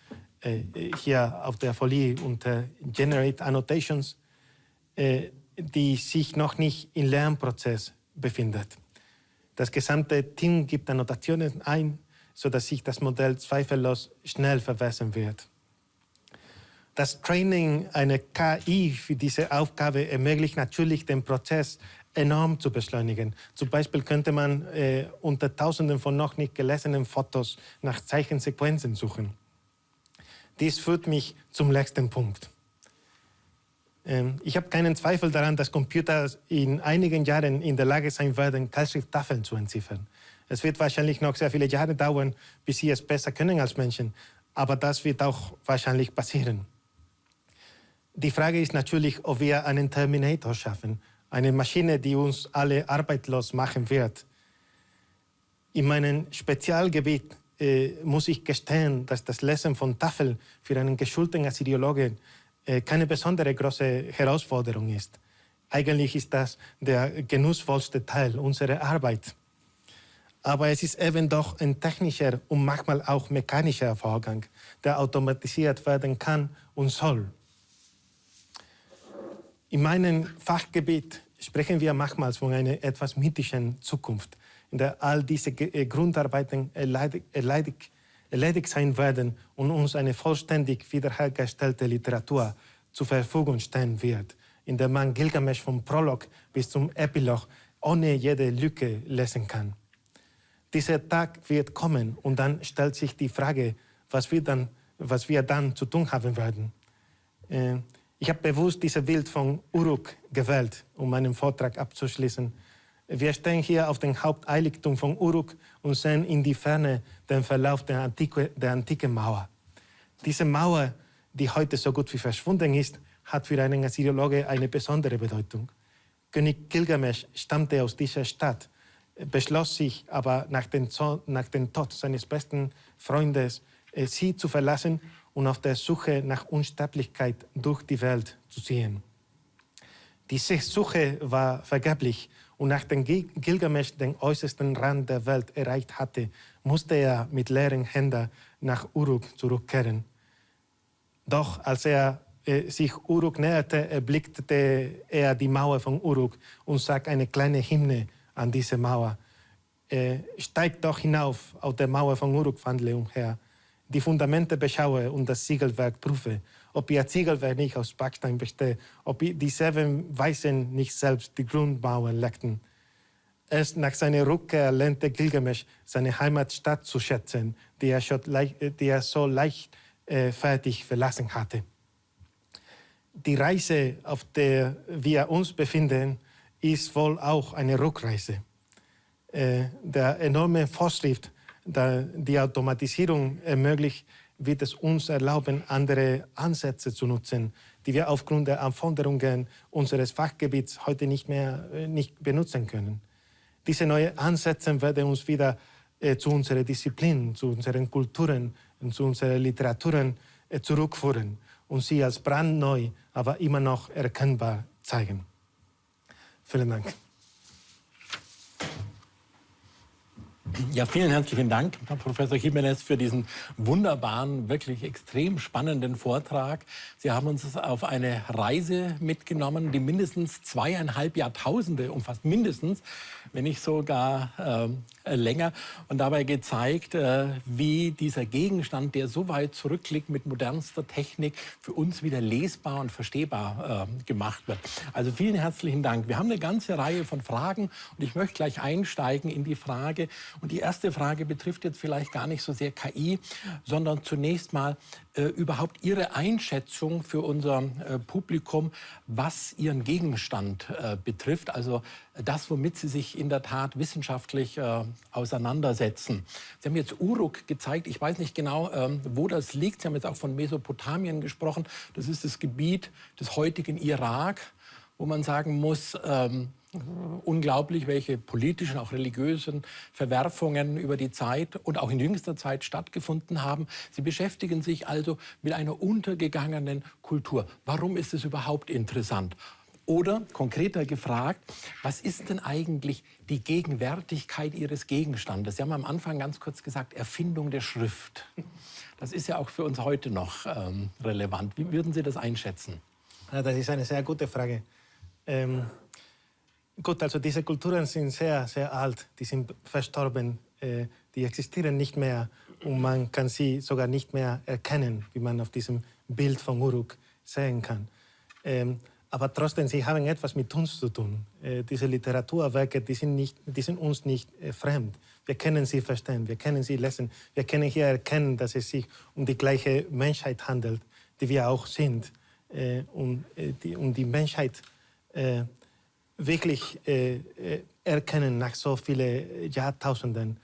[SPEAKER 2] hier auf der Folie unter Generate Annotations, die sich noch nicht im Lernprozess befindet. Das gesamte Team gibt Annotationen ein, sodass sich das Modell zweifellos schnell verbessern wird. Das Training einer KI für diese Aufgabe ermöglicht natürlich den Prozess enorm zu beschleunigen. Zum Beispiel könnte man unter Tausenden von noch nicht gelesenen Fotos nach Zeichensequenzen suchen. Dies führt mich zum letzten Punkt. Ich habe keinen Zweifel daran, dass Computer in einigen Jahren in der Lage sein werden, Keilschrifttafeln zu entziffern. Es wird wahrscheinlich noch sehr viele Jahre dauern, bis sie es besser können als Menschen, aber das wird auch wahrscheinlich passieren. Die Frage ist natürlich, ob wir einen Terminator schaffen, eine Maschine, die uns alle arbeitslos machen wird. In meinem Spezialgebiet muss ich gestehen, dass das Lesen von Tafeln für einen geschulten Assyriologen keine besondere große Herausforderung ist. Eigentlich ist das der genussvollste Teil unserer Arbeit. Aber es ist eben doch ein technischer und manchmal auch mechanischer Vorgang, der automatisiert werden kann und soll. In meinem Fachgebiet sprechen wir manchmal von einer etwas mythischen Zukunft, in der all diese Grundarbeiten erledigt sein werden und uns eine vollständig wiederhergestellte Literatur zur Verfügung stehen wird, in der man Gilgamesch vom Prolog bis zum Epilog ohne jede Lücke lesen kann. Dieser Tag wird kommen und dann stellt sich die Frage, was wir dann zu tun haben werden. Ich habe bewusst dieses Bild von Uruk gewählt, um meinen Vortrag abzuschließen. Wir stehen hier auf dem Hauptheiligtum von Uruk und sehen in die Ferne den Verlauf der antiken Mauer. Diese Mauer, die heute so gut wie verschwunden ist, hat für einen Assyriologe eine besondere Bedeutung. König Gilgamesch stammte aus dieser Stadt, beschloss sich aber nach dem Tod seines besten Freundes, sie zu verlassen und auf der Suche nach Unsterblichkeit durch die Welt zu ziehen. Diese Suche war vergeblich und nachdem Gilgamesch den äußersten Rand der Welt erreicht hatte, musste er mit leeren Händen nach Uruk zurückkehren. Doch als er sich Uruk näherte, erblickte er die Mauer von Uruk und sagt eine kleine Hymne an diese Mauer. Steigt doch hinauf auf der Mauer von Uruk, wandle umher. Die Fundamente beschaue und das Ziegelwerk prüfe, ob ihr Ziegelwerk nicht aus Backstein besteht, ob dieselben Weisen nicht selbst die Grundmauern legten. Erst nach seiner Rückkehr lernte Gilgamesch seine Heimatstadt zu schätzen, die er so leichtfertig verlassen hatte. Die Reise, auf der wir uns befinden, ist wohl auch eine Rückreise. Der enorme Fortschritt, der die Automatisierung ermöglicht, wird es uns erlauben, andere Ansätze zu nutzen, die wir aufgrund der Anforderungen unseres Fachgebiets heute nicht benutzen können. Diese neuen Ansätze werden uns wieder zu unserer Disziplin, zu unseren Kulturen und zu unseren Literaturen zurückführen und sie als brandneu, aber immer noch erkennbar zeigen. Vielen Dank.
[SPEAKER 1] Ja, vielen herzlichen Dank, Herr Professor Jimenez, für diesen wunderbaren, wirklich extrem spannenden Vortrag. Sie haben uns auf eine Reise mitgenommen, die mindestens 2,5 Jahrtausende umfasst, mindestens, wenn nicht sogar länger. Und dabei gezeigt, wie dieser Gegenstand, der so weit zurückliegt, mit modernster Technik für uns wieder lesbar und verstehbar gemacht wird. Also vielen herzlichen Dank. Wir haben eine ganze Reihe von Fragen und ich möchte gleich einsteigen in die Frage. Und die erste Frage betrifft jetzt vielleicht gar nicht so sehr KI, sondern zunächst mal überhaupt Ihre Einschätzung für unser Publikum, was Ihren Gegenstand betrifft. Also das, womit Sie sich in der Tat wissenschaftlich auseinandersetzen. Sie haben jetzt Uruk gezeigt. Ich weiß nicht genau, wo das liegt. Sie haben jetzt auch von Mesopotamien gesprochen. Das ist das Gebiet des heutigen Irak, wo man sagen muss, unglaublich, welche politischen, auch religiösen Verwerfungen über die Zeit und auch in jüngster Zeit stattgefunden haben. Sie beschäftigen sich also mit einer untergegangenen Kultur. Warum ist es überhaupt interessant? Oder, konkreter gefragt, was ist denn eigentlich die Gegenwärtigkeit Ihres Gegenstandes? Sie haben am Anfang ganz kurz gesagt, Erfindung der Schrift. Das ist ja auch für uns heute noch relevant. Wie würden Sie das einschätzen?
[SPEAKER 2] Ja, das ist eine sehr gute Frage. Gut, also diese Kulturen sind sehr, sehr alt. Die sind verstorben. Die existieren nicht mehr und man kann sie sogar nicht mehr erkennen, wie man auf diesem Bild von Uruk sehen kann. Aber trotzdem, sie haben etwas mit uns zu tun. Diese Literaturwerke, die sind uns nicht fremd. Wir können sie verstehen, wir können sie lesen. Wir können hier erkennen, dass es sich um die gleiche Menschheit handelt, die wir auch sind. Um die Menschheit wirklich erkennen nach so vielen Jahrtausenden,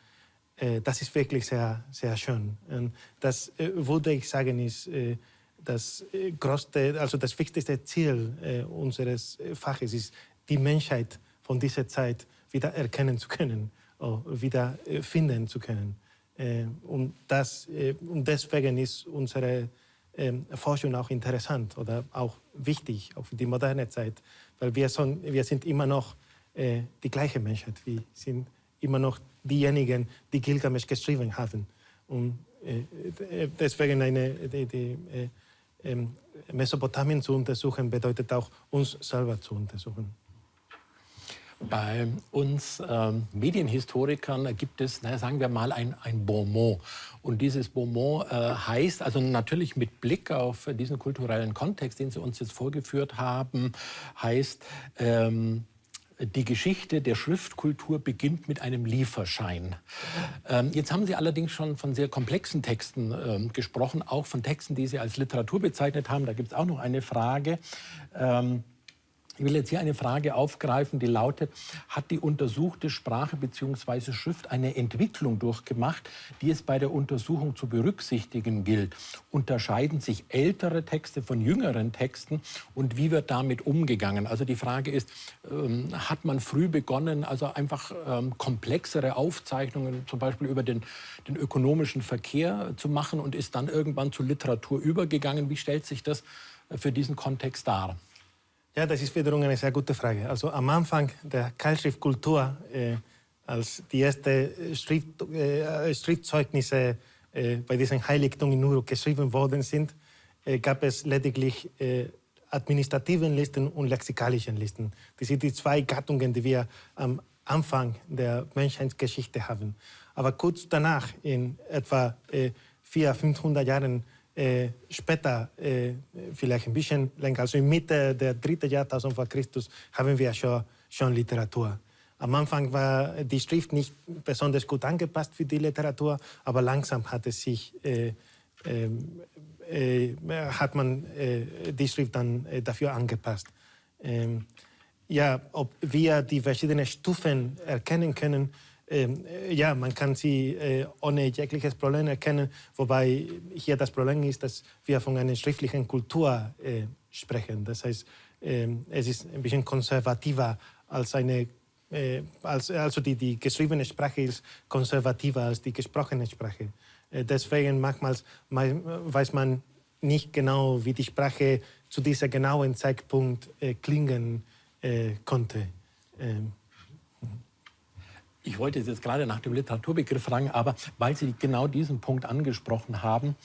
[SPEAKER 2] das ist wirklich sehr, sehr schön. Und das würde ich sagen, ist das größte, also das wichtigste Ziel unseres Faches, ist die Menschheit von dieser Zeit wieder erkennen zu können, wieder finden zu können. Und deswegen ist unsere Forschung auch interessant oder auch wichtig, auch für die moderne Zeit, weil wir sind immer noch die gleiche Menschheit. Wir sind immer noch diejenigen, die Gilgamesch geschrieben haben. Und deswegen Mesopotamien zu untersuchen, bedeutet auch, uns selber zu untersuchen.
[SPEAKER 1] Bei uns Medienhistorikern gibt es, sagen wir mal, ein Bonmot. Und dieses Bonmot heißt, also natürlich mit Blick auf diesen kulturellen Kontext, den Sie uns jetzt vorgeführt haben, heißt, die Geschichte der Schriftkultur beginnt mit einem Lieferschein. Jetzt haben Sie allerdings schon von sehr komplexen Texten gesprochen, auch von Texten, die Sie als Literatur bezeichnet haben. Da gibt es auch noch eine Frage. Ich will jetzt hier eine Frage aufgreifen, die lautet: Hat die untersuchte Sprache bzw. Schrift eine Entwicklung durchgemacht, die es bei der Untersuchung zu berücksichtigen gilt? Unterscheiden sich ältere Texte von jüngeren Texten und wie wird damit umgegangen? Also die Frage ist, hat man früh begonnen, also einfach komplexere Aufzeichnungen zum Beispiel über den ökonomischen Verkehr zu machen und ist dann irgendwann zur Literatur übergegangen? Wie stellt sich das für diesen Kontext dar?
[SPEAKER 2] Ja, das ist wiederum eine sehr gute Frage. Also am Anfang der Keilschriftkultur, als die ersten Schriftzeugnisse bei diesem Heiligtum in Uruk geschrieben worden sind, gab es lediglich administrativen Listen und lexikalischen Listen. Das sind die zwei Gattungen, die wir am Anfang der Menschheitsgeschichte haben. Aber kurz danach, in etwa 400, 500 Jahren später, vielleicht ein bisschen länger, also in Mitte der 3. Jahrtausend vor Christus, haben wir schon Literatur. Am Anfang war die Schrift nicht besonders gut angepasst für die Literatur, aber langsam hat man die Schrift dann dafür angepasst. Ja, ob wir die verschiedenen Stufen erkennen können, ja, man kann sie ohne jegliches Problem erkennen, wobei hier das Problem ist, dass wir von einer schriftlichen Kultur sprechen. Das heißt, es ist ein bisschen konservativer als also die geschriebene Sprache ist konservativer als die gesprochene Sprache. Deswegen manchmal weiß man nicht genau, wie die Sprache zu diesem genauen Zeitpunkt klingen konnte.
[SPEAKER 1] Ich wollte jetzt gerade nach dem Literaturbegriff fragen, aber weil Sie genau diesen Punkt angesprochen haben,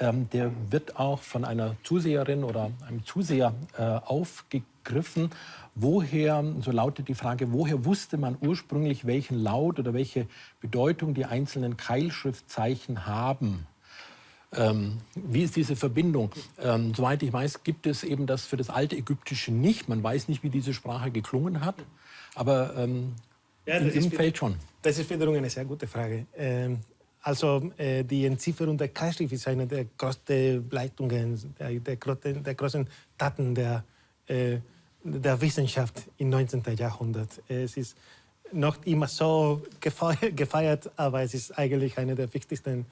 [SPEAKER 1] der wird auch von einer Zuseherin oder einem Zuseher aufgegriffen. Woher, so lautet die Frage, woher wusste man ursprünglich, welchen Laut oder welche Bedeutung die einzelnen Keilschriftzeichen haben? Wie ist diese Verbindung? Soweit ich weiß, gibt es eben das für das alte Ägyptische nicht. Man weiß nicht, wie diese Sprache geklungen hat, aber
[SPEAKER 2] ja,
[SPEAKER 1] in diesem Feld schon.
[SPEAKER 2] Das ist wiederum eine sehr gute Frage. Also die Entzifferung der Keilschrift ist eine der größten Leitungen, der großen Taten der Wissenschaft im 19. Jahrhundert. Es ist noch immer so gefeiert, aber es ist eigentlich einer der wichtigsten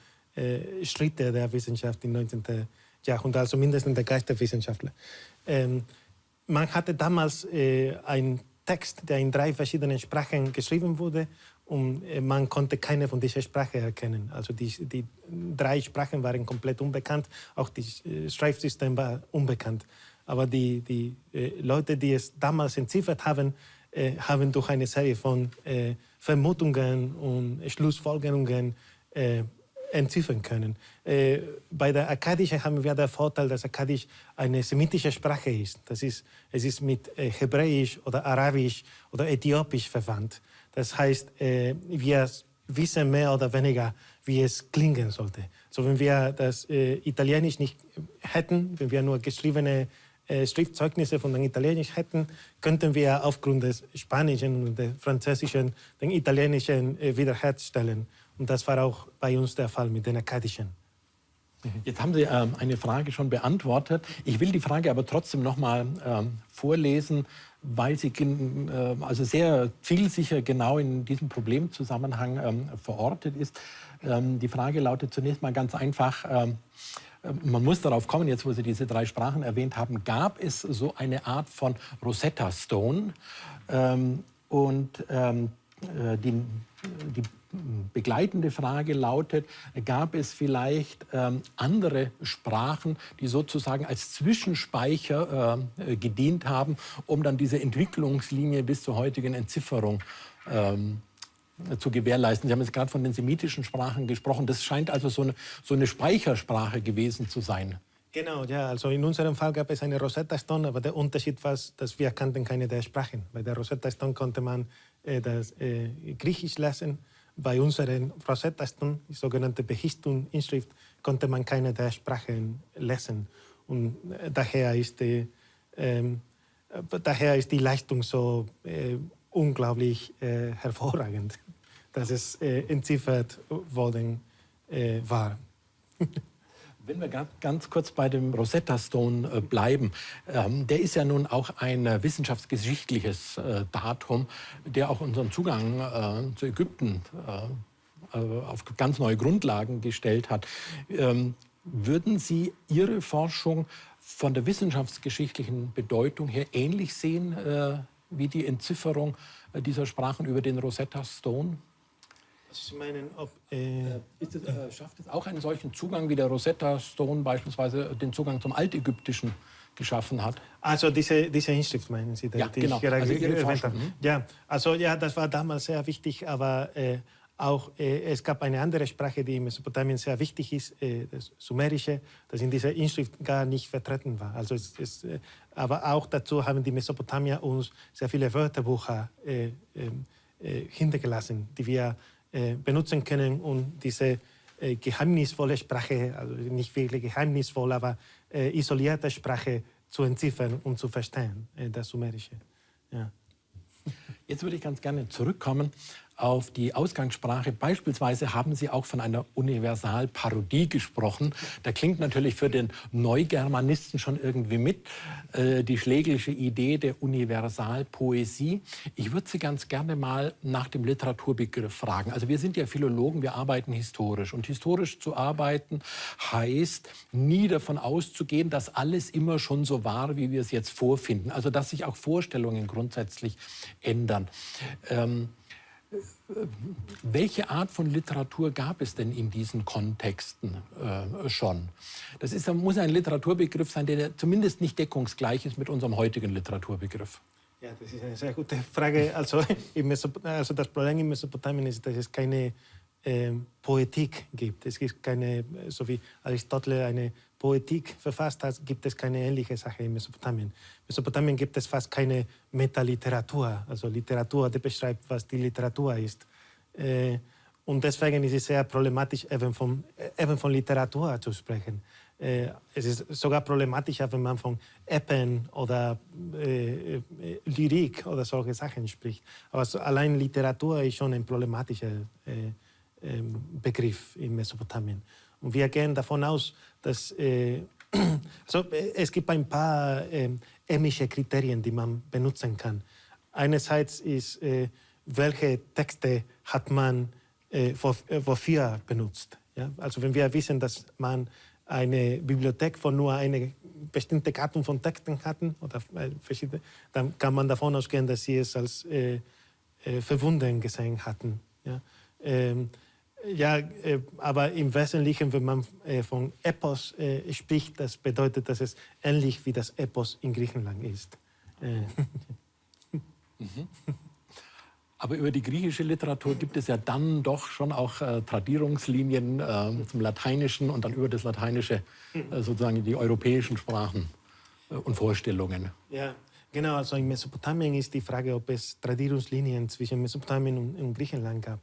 [SPEAKER 2] Schritte der Wissenschaft im 19. Jahrhundert, also mindestens der Geisteswissenschaftler. Man hatte damals einen Text, der in 3 verschiedenen Sprachen geschrieben wurde, und man konnte keine von dieser Sprache erkennen. Also die 3 Sprachen waren komplett unbekannt, auch das Schreibsystem war unbekannt. Aber die Leute, die es damals entziffert haben, haben durch eine Serie von Vermutungen und Schlussfolgerungen entziffern können. Bei der Akkadischen haben wir den Vorteil, dass Akkadisch eine semitische Sprache ist. Es ist mit Hebräisch oder Arabisch oder Äthiopisch verwandt. Das heißt, wir wissen mehr oder weniger, wie es klingen sollte. So, wenn wir das Italienisch nicht hätten, wenn wir nur geschriebene Schriftzeugnisse von den Italienisch hätten, könnten wir aufgrund des Spanischen und des Französischen den Italienischen wiederherstellen. Und das war auch bei uns der Fall mit den Akkadischen.
[SPEAKER 1] Jetzt haben Sie eine Frage schon beantwortet. Ich will die Frage aber trotzdem noch mal vorlesen, weil sie also sehr zielsicher genau in diesem Problemzusammenhang verortet ist. Die Frage lautet zunächst mal ganz einfach, man muss darauf kommen, jetzt wo Sie diese 3 Sprachen erwähnt haben, gab es so eine Art von Rosetta Stone? Die begleitende Frage lautet, gab es vielleicht andere Sprachen, die sozusagen als Zwischenspeicher gedient haben, um dann diese Entwicklungslinie bis zur heutigen Entzifferung zu gewährleisten. Sie haben jetzt gerade von den semitischen Sprachen gesprochen. Das scheint also so eine Speichersprache gewesen zu sein.
[SPEAKER 2] Genau, ja, also in unserem Fall gab es eine Rosetta Stone, aber der Unterschied war, dass wir kannten keine der Sprachen. Bei der Rosetta Stone konnte man das Griechisch lesen. Bei unseren Rosetta Stone, die sogenannte Behistung-Inschrift, konnte man keine der Sprachen lesen. Und daher ist die Leistung so unglaublich hervorragend, dass es entziffert worden war.
[SPEAKER 1] Wenn wir ganz kurz bei dem Rosetta Stone bleiben, der ist ja nun auch ein wissenschaftsgeschichtliches Datum, der auch unseren Zugang zu Ägypten auf ganz neue Grundlagen gestellt hat. Würden Sie Ihre Forschung von der wissenschaftsgeschichtlichen Bedeutung her ähnlich sehen wie die Entzifferung dieser Sprachen über den Rosetta Stone?
[SPEAKER 2] Sie meinen, ob
[SPEAKER 1] schafft es auch einen solchen Zugang wie der Rosetta Stone beispielsweise den Zugang zum Altägyptischen geschaffen hat?
[SPEAKER 2] Also diese Inschrift meinen Sie,
[SPEAKER 1] ja,
[SPEAKER 2] die
[SPEAKER 1] genau.
[SPEAKER 2] ich gerade
[SPEAKER 1] also
[SPEAKER 2] erwähnt habe. Ja, also ja, das war damals sehr wichtig, aber auch es gab eine andere Sprache, die in Mesopotamien sehr wichtig ist, das Sumerische, das in dieser Inschrift gar nicht vertreten war. Also aber auch dazu haben die Mesopotamier uns sehr viele Wörterbücher hintergelassen, die wir benutzen können, um diese geheimnisvolle Sprache, also nicht wirklich geheimnisvoll, aber isolierte Sprache zu entziffern und zu verstehen, das Sumerische. Ja.
[SPEAKER 1] Jetzt würde ich ganz gerne zurückkommen auf die Ausgangssprache. Beispielsweise haben Sie auch von einer Universalparodie gesprochen. Da klingt natürlich für den Neugermanisten schon irgendwie mit, die schleglische Idee der Universalpoesie. Ich würde Sie ganz gerne mal nach dem Literaturbegriff fragen. Also wir sind ja Philologen, wir arbeiten historisch. Und historisch zu arbeiten heißt, nie davon auszugehen, dass alles immer schon so war, wie wir es jetzt vorfinden. Also dass sich auch Vorstellungen grundsätzlich ändern. Welche Art von Literatur gab es denn in diesen Kontexten schon? Das muss ein Literaturbegriff sein, der zumindest nicht deckungsgleich ist mit unserem heutigen Literaturbegriff.
[SPEAKER 2] Ja, das ist eine sehr gute Frage. Also das Problem in Mesopotamien ist, dass es keine Poetik gibt. Es gibt keine, so wie Aristoteles eine Poetik verfasst hat, gibt es keine ähnliche Sache in Mesopotamien. In Mesopotamien gibt es fast keine Metaliteratur, also Literatur, die beschreibt, was die Literatur ist. Und deswegen ist es sehr problematisch, eben von Literatur zu sprechen. Es ist sogar problematischer, wenn man von Epen oder Lyrik oder solche Sachen spricht. Aber allein Literatur ist schon ein problematischer Begriff in Mesopotamien. Und wir gehen davon aus, dass es gibt ein paar emische Kriterien, die man benutzen kann. Einerseits ist, welche Texte hat man wofür benutzt. Ja? Also wenn wir wissen, dass man eine Bibliothek von nur eine bestimmte Gattung von Texten hatten, oder verschiedene, dann kann man davon ausgehen, dass sie es als verwunden gesehen hatten. Ja? Aber im Wesentlichen, wenn man von Epos spricht, das bedeutet, dass es ähnlich wie das Epos in Griechenland ist.
[SPEAKER 1] Aber über die griechische Literatur gibt es ja dann doch schon auch Tradierungslinien zum Lateinischen und dann über das Lateinische sozusagen die europäischen Sprachen und Vorstellungen.
[SPEAKER 2] Ja, genau. Also in Mesopotamien ist die Frage, ob es Tradierungslinien zwischen Mesopotamien und Griechenland gab.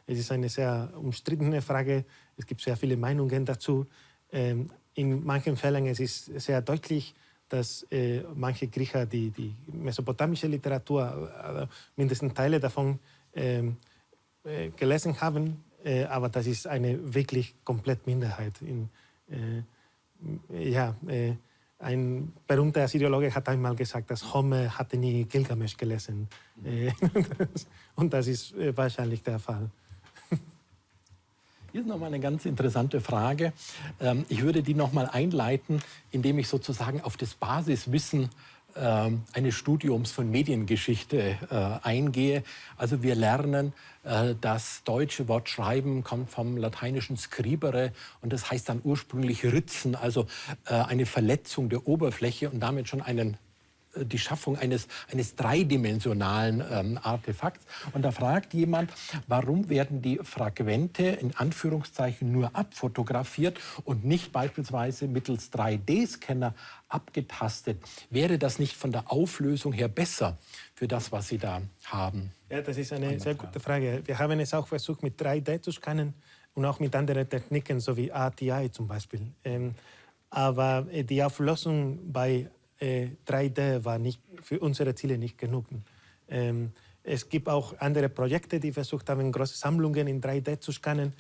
[SPEAKER 2] Es ist eine sehr umstrittene Frage. Es gibt sehr viele Meinungen dazu. In manchen Fällen ist es sehr deutlich, dass manche Griecher die mesopotamische Literatur, mindestens Teile davon, gelesen haben. Aber das ist eine wirklich komplett Minderheit. Ein berühmter Assyriologe hat einmal gesagt, dass Homer hatte nie Gilgamesch gelesen. Und das ist wahrscheinlich der Fall.
[SPEAKER 1] Hier ist noch mal eine ganz interessante Frage. Ich würde die noch mal einleiten, indem ich sozusagen auf das Basiswissen eines Studiums von Mediengeschichte eingehe. Also wir lernen, das deutsche Wort schreiben kommt vom lateinischen scribere und das heißt dann ursprünglich ritzen, also eine Verletzung der Oberfläche und damit schon einen die Schaffung eines dreidimensionalen Artefakts. Und da fragt jemand, warum werden die Fragmente in Anführungszeichen nur abfotografiert und nicht beispielsweise mittels 3D-Scanner abgetastet? Wäre das nicht von der Auflösung her besser für das, was Sie da haben?
[SPEAKER 2] Ja, das ist eine sehr gute Frage. Wir haben es auch versucht, mit 3D zu scannen und auch mit anderen Techniken, so wie ATI zum Beispiel. Aber die Auflösung bei 3D war nicht, für unsere Ziele nicht genug. Es gibt auch andere Projekte, die versucht haben, große Sammlungen in 3D zu scannen.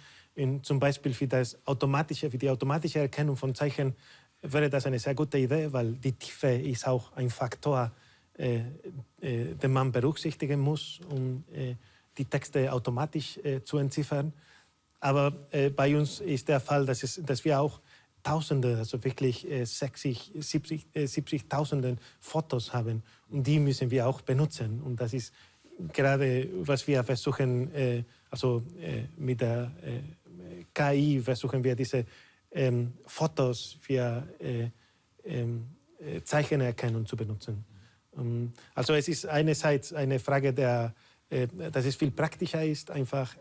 [SPEAKER 2] Zum Beispiel für die automatische Erkennung von Zeichen wäre das eine sehr gute Idee, weil die Tiefe ist auch ein Faktor, den man berücksichtigen muss, um die Texte automatisch zu entziffern. Aber bei uns ist der Fall, dass wir auch Tausende, also wirklich 70.000 Fotos haben. Und die müssen wir auch benutzen. Und das ist gerade, was wir versuchen, mit der KI versuchen wir diese Fotos für Zeichenerkennung zu benutzen. Also es ist einerseits eine Frage dass es viel praktischer ist, einfach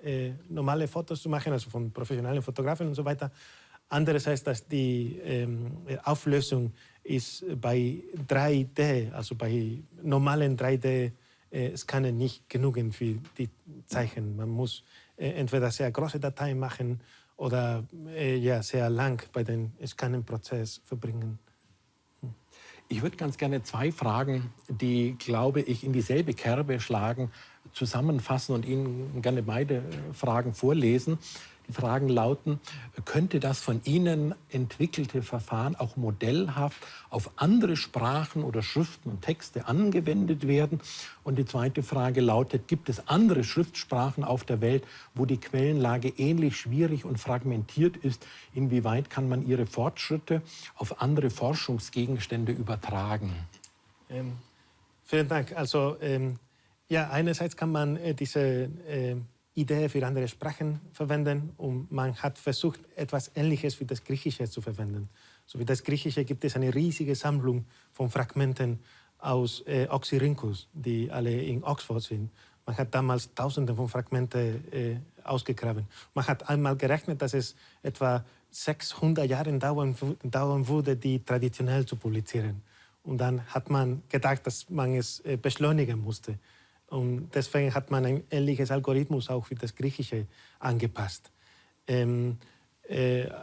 [SPEAKER 2] normale Fotos zu machen, also von professionellen Fotografen und so weiter. Andererseits, dass die Auflösung ist bei 3D, also bei normalen 3D-Scannen nicht genügend für die Zeichen. Man muss entweder sehr große Dateien machen oder sehr lang bei dem Scannenprozess verbringen.
[SPEAKER 1] Ich würde ganz gerne zwei Fragen, die, glaube ich, in dieselbe Kerbe schlagen, zusammenfassen und Ihnen gerne beide Fragen vorlesen. Die Fragen lauten, könnte das von Ihnen entwickelte Verfahren auch modellhaft auf andere Sprachen oder Schriften und Texte angewendet werden? Und die zweite Frage lautet, gibt es andere Schriftsprachen auf der Welt, wo die Quellenlage ähnlich schwierig und fragmentiert ist? Inwieweit kann man ihre Fortschritte auf andere Forschungsgegenstände übertragen?
[SPEAKER 2] Vielen Dank. Also einerseits kann man diese Idee für andere Sprachen verwenden und man hat versucht, etwas Ähnliches wie das Griechische zu verwenden. So wie das Griechische gibt es eine riesige Sammlung von Fragmenten aus Oxyrhynchus, die alle in Oxford sind. Man hat damals Tausende von Fragmenten ausgegraben. Man hat einmal gerechnet, dass es etwa 600 Jahre dauern würde, die traditionell zu publizieren. Und dann hat man gedacht, dass man es beschleunigen musste. Und deswegen hat man ein ähnliches Algorithmus auch für das Griechische angepasst.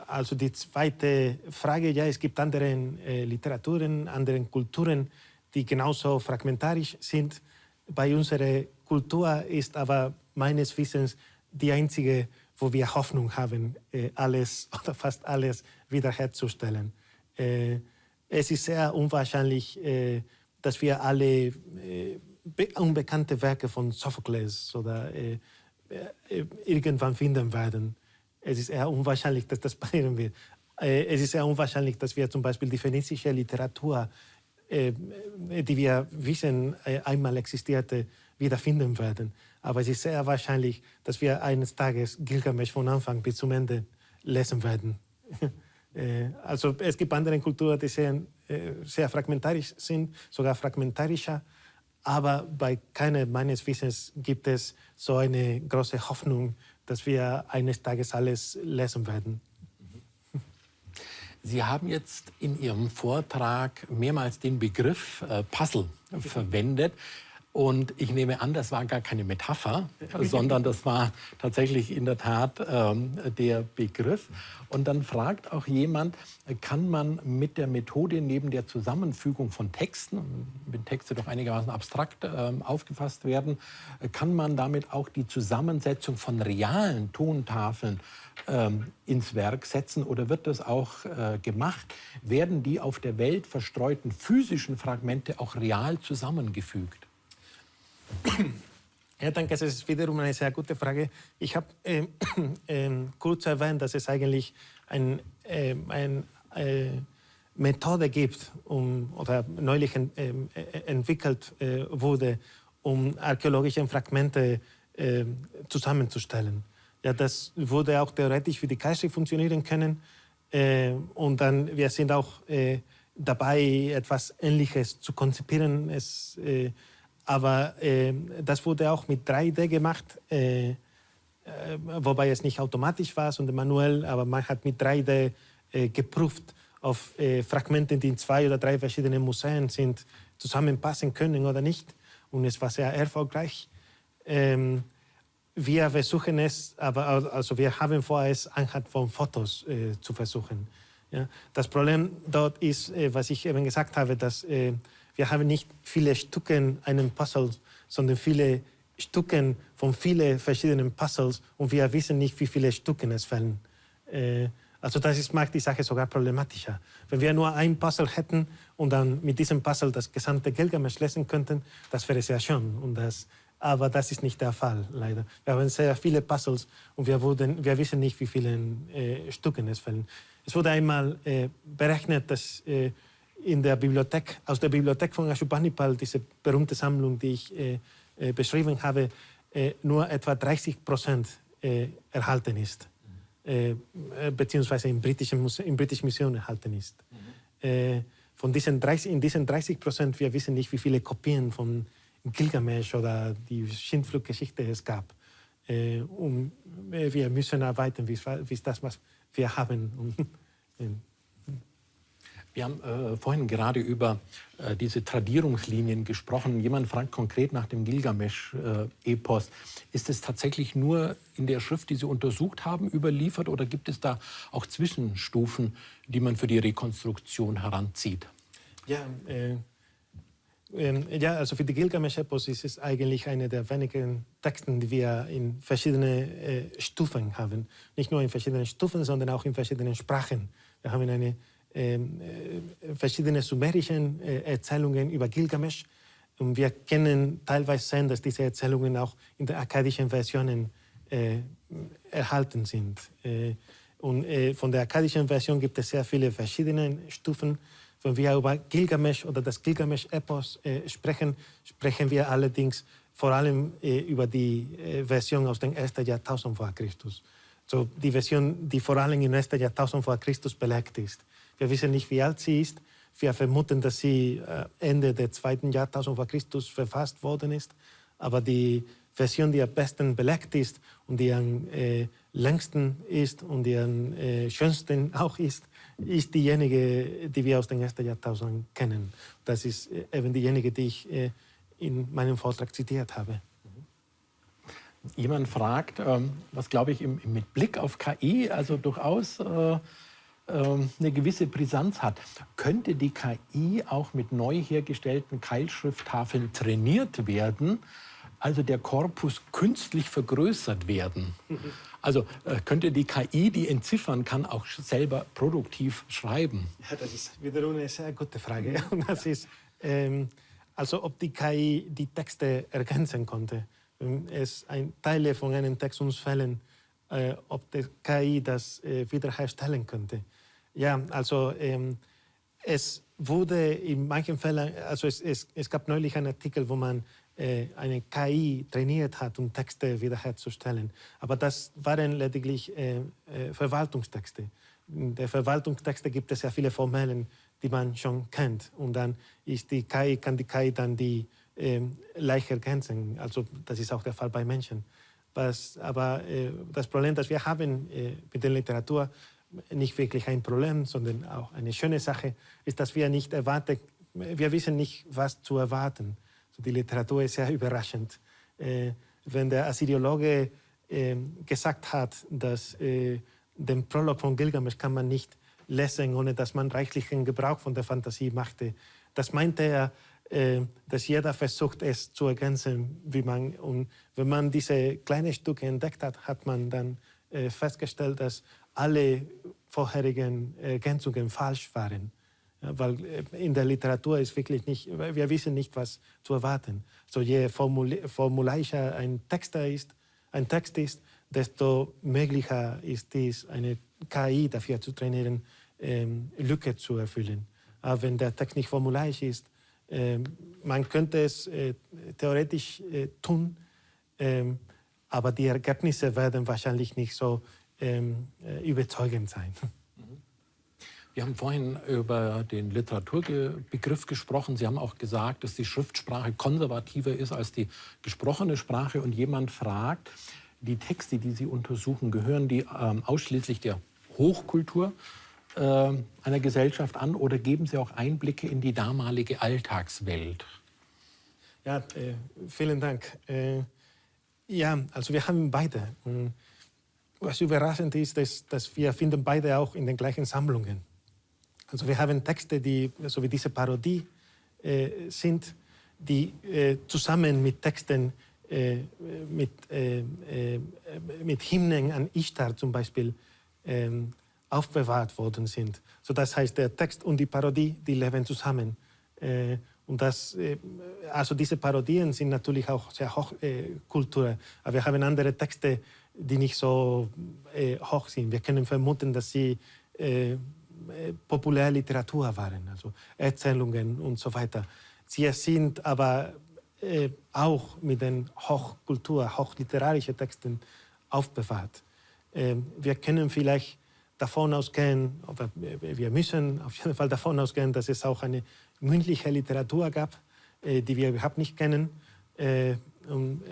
[SPEAKER 2] Also die zweite Frage, ja, es gibt andere Literaturen, andere Kulturen, die genauso fragmentarisch sind. Bei unserer Kultur ist aber meines Wissens die einzige, wo wir Hoffnung haben, alles oder fast alles wiederherzustellen. Es ist sehr unwahrscheinlich, dass wir alle unbekannte Werke von Sophokles oder irgendwann finden werden. Es ist eher unwahrscheinlich, dass das passieren wird. Es ist sehr unwahrscheinlich, dass wir zum Beispiel die phönizische Literatur, die wir wissen, einmal existierte, wiederfinden werden. Aber es ist sehr wahrscheinlich, dass wir eines Tages Gilgamesch von Anfang bis zum Ende lesen werden. Also es gibt andere Kulturen, die sehr fragmentarisch sind, sogar fragmentarischer. Aber bei keiner meines Wissens gibt es so eine große Hoffnung, dass wir eines Tages alles lesen werden.
[SPEAKER 1] Sie haben jetzt in Ihrem Vortrag mehrmals den Begriff Puzzle verwendet. Und ich nehme an, das war gar keine Metapher, sondern das war tatsächlich in der Tat der Begriff. Und dann fragt auch jemand, kann man mit der Methode neben der Zusammenfügung von Texten, wenn Texte doch einigermaßen abstrakt aufgefasst werden, kann man damit auch die Zusammensetzung von realen Tontafeln ins Werk setzen oder wird das auch gemacht? Werden die auf der Welt verstreuten physischen Fragmente auch real zusammengefügt?
[SPEAKER 2] Ja, danke, das ist wiederum eine sehr gute Frage. Ich habe kurz erwähnt, dass es eigentlich eine Methode gibt, oder neulich entwickelt wurde, um archäologische Fragmente zusammenzustellen. Ja, das würde auch theoretisch für die KI funktionieren können. Und dann, wir sind auch dabei, etwas Ähnliches zu konzipieren. Aber das wurde auch mit 3D gemacht, wobei es nicht automatisch war, sondern manuell. Aber man hat mit 3D geprüft auf Fragmente, die in 2 oder 3 verschiedenen Museen sind, zusammenpassen können oder nicht. Und es war sehr erfolgreich. Wir versuchen es, also wir haben vor, es anhand von Fotos zu versuchen. Ja? Das Problem dort ist, was ich eben gesagt habe, dass wir haben nicht viele Stücke einen Puzzle, sondern viele Stücke von vielen verschiedenen Puzzles und wir wissen nicht, wie viele Stücke es fehlen. Also macht die Sache sogar problematischer. Wenn wir nur ein Puzzle hätten und dann mit diesem Puzzle das gesamte Gilgamesch lesen könnten, das wäre sehr schön. Aber das ist nicht der Fall, leider. Wir haben sehr viele Puzzles und wir wissen nicht, wie viele Stücke es fehlen. Es wurde einmal berechnet, dass aus der Bibliothek von Ashurbanipal, diese berühmte Sammlung, die ich beschrieben habe, nur etwa 30% erhalten ist. Beziehungsweise im britischen Museum erhalten ist. In diesen 30%, wir wissen nicht, wie viele Kopien von Gilgamesch oder die Schindfluggeschichte es gab. Und wir müssen arbeiten, wie ist das, was wir haben.
[SPEAKER 1] Wir haben vorhin gerade über diese Tradierungslinien gesprochen. Jemand fragt konkret nach dem Gilgamesch-Epos. Ist es tatsächlich nur in der Schrift, die Sie untersucht haben, überliefert oder gibt es da auch Zwischenstufen, die man für die Rekonstruktion heranzieht?
[SPEAKER 2] Ja, also für die Gilgamesch-Epos ist es eigentlich einer der wenigen Texte, die wir in verschiedenen Stufen haben. Nicht nur in verschiedenen Stufen, sondern auch in verschiedenen Sprachen. Wir haben verschiedene sumerische Erzählungen über Gilgamesch. Und wir können teilweise sehen, dass diese Erzählungen auch in den akkadischen Versionen erhalten sind. Von der akkadischen Version gibt es sehr viele verschiedene Stufen. Wenn wir über Gilgamesch oder das Gilgamesch-Epos sprechen, sprechen wir allerdings vor allem über die Version aus dem 1. Jahrtausend vor Christus. So die Version, die vor allem im 1. Jahrtausend vor Christus belegt ist. Wir wissen nicht, wie alt sie ist. Wir vermuten, dass sie Ende des 2. Jahrtausends vor Christus verfasst worden ist. Aber die Version, die am besten belegt ist und die am längsten ist und die am schönsten auch ist diejenige, die wir aus dem 1. Jahrtausend kennen. Das ist eben diejenige, die ich in meinem Vortrag zitiert habe.
[SPEAKER 1] Jemand fragt, was glaube ich mit Blick auf KI also durchaus eine gewisse Brisanz hat. Könnte die KI auch mit neu hergestellten Keilschrifttafeln trainiert werden, also der Korpus künstlich vergrößert werden? Also könnte die KI, die entziffern kann, auch selber produktiv schreiben?
[SPEAKER 2] Ja, das ist wiederum eine sehr gute Frage. Und das ist, also ob die KI die Texte ergänzen konnte. Wenn es Teile von einem Text uns fehlen, ob die KI das wiederherstellen könnte. Ja, also es wurde in manchen Fällen, also es gab neulich einen Artikel, wo man eine KI trainiert hat, um Texte wiederherzustellen. Aber das waren lediglich Verwaltungstexte. In der Verwaltungstexte gibt es ja viele Formellen, die man schon kennt. Und dann kann die KI dann die leicht ergänzen. Also das ist auch der Fall bei Menschen. Aber das Problem, das wir haben mit der Literatur, nicht wirklich ein Problem, sondern auch eine schöne Sache, ist, dass wir wissen nicht, was zu erwarten. Also die Literatur ist sehr überraschend. Wenn der Assyriologe gesagt hat, dass den Prolog von Gilgamesch kann man nicht lesen, ohne dass man reichlichen Gebrauch von der Fantasie machte, das meinte er, dass jeder versucht, es zu ergänzen, und wenn man diese kleinen Stücke entdeckt hat, hat man dann festgestellt, dass alle vorherigen Ergänzungen falsch waren. Ja, weil in der Literatur ist wirklich nicht, wir wissen nicht, was zu erwarten. So je formularischer ein Text ist, desto möglicher ist es, eine KI dafür zu trainieren, Lücke zu erfüllen. Aber wenn der Text nicht formularisch ist, man könnte es theoretisch tun, aber die Ergebnisse werden wahrscheinlich nicht so überzeugend sein.
[SPEAKER 1] Wir haben vorhin über den Literaturbegriff gesprochen. Sie haben auch gesagt, dass die Schriftsprache konservativer ist als die gesprochene Sprache. Und jemand fragt, die Texte, die Sie untersuchen, gehören die ausschließlich der Hochkultur einer Gesellschaft an oder geben Sie auch Einblicke in die damalige Alltagswelt?
[SPEAKER 2] Ja, vielen Dank. Ja, also wir haben beide. Und was überraschend ist, dass wir finden beide auch in den gleichen Sammlungen. Also wir haben Texte, die so wie diese Parodie sind, die zusammen mit Texten mit Hymnen an Ishtar zum Beispiel aufbewahrt worden sind. So das heißt, der Text und die Parodie, die leben zusammen. Und also diese Parodien sind natürlich auch sehr Hochkultur. Aber wir haben andere Texte, die nicht so hoch sind. Wir können vermuten, dass sie Populärliteratur waren, also Erzählungen und so weiter. Sie sind aber auch mit den Hochkultur, hochliterarischen Texten aufbewahrt. Wir können vielleicht davon ausgehen, oder wir müssen auf jeden Fall davon ausgehen, dass es auch eine mündliche Literatur gab, die wir überhaupt nicht kennen. Und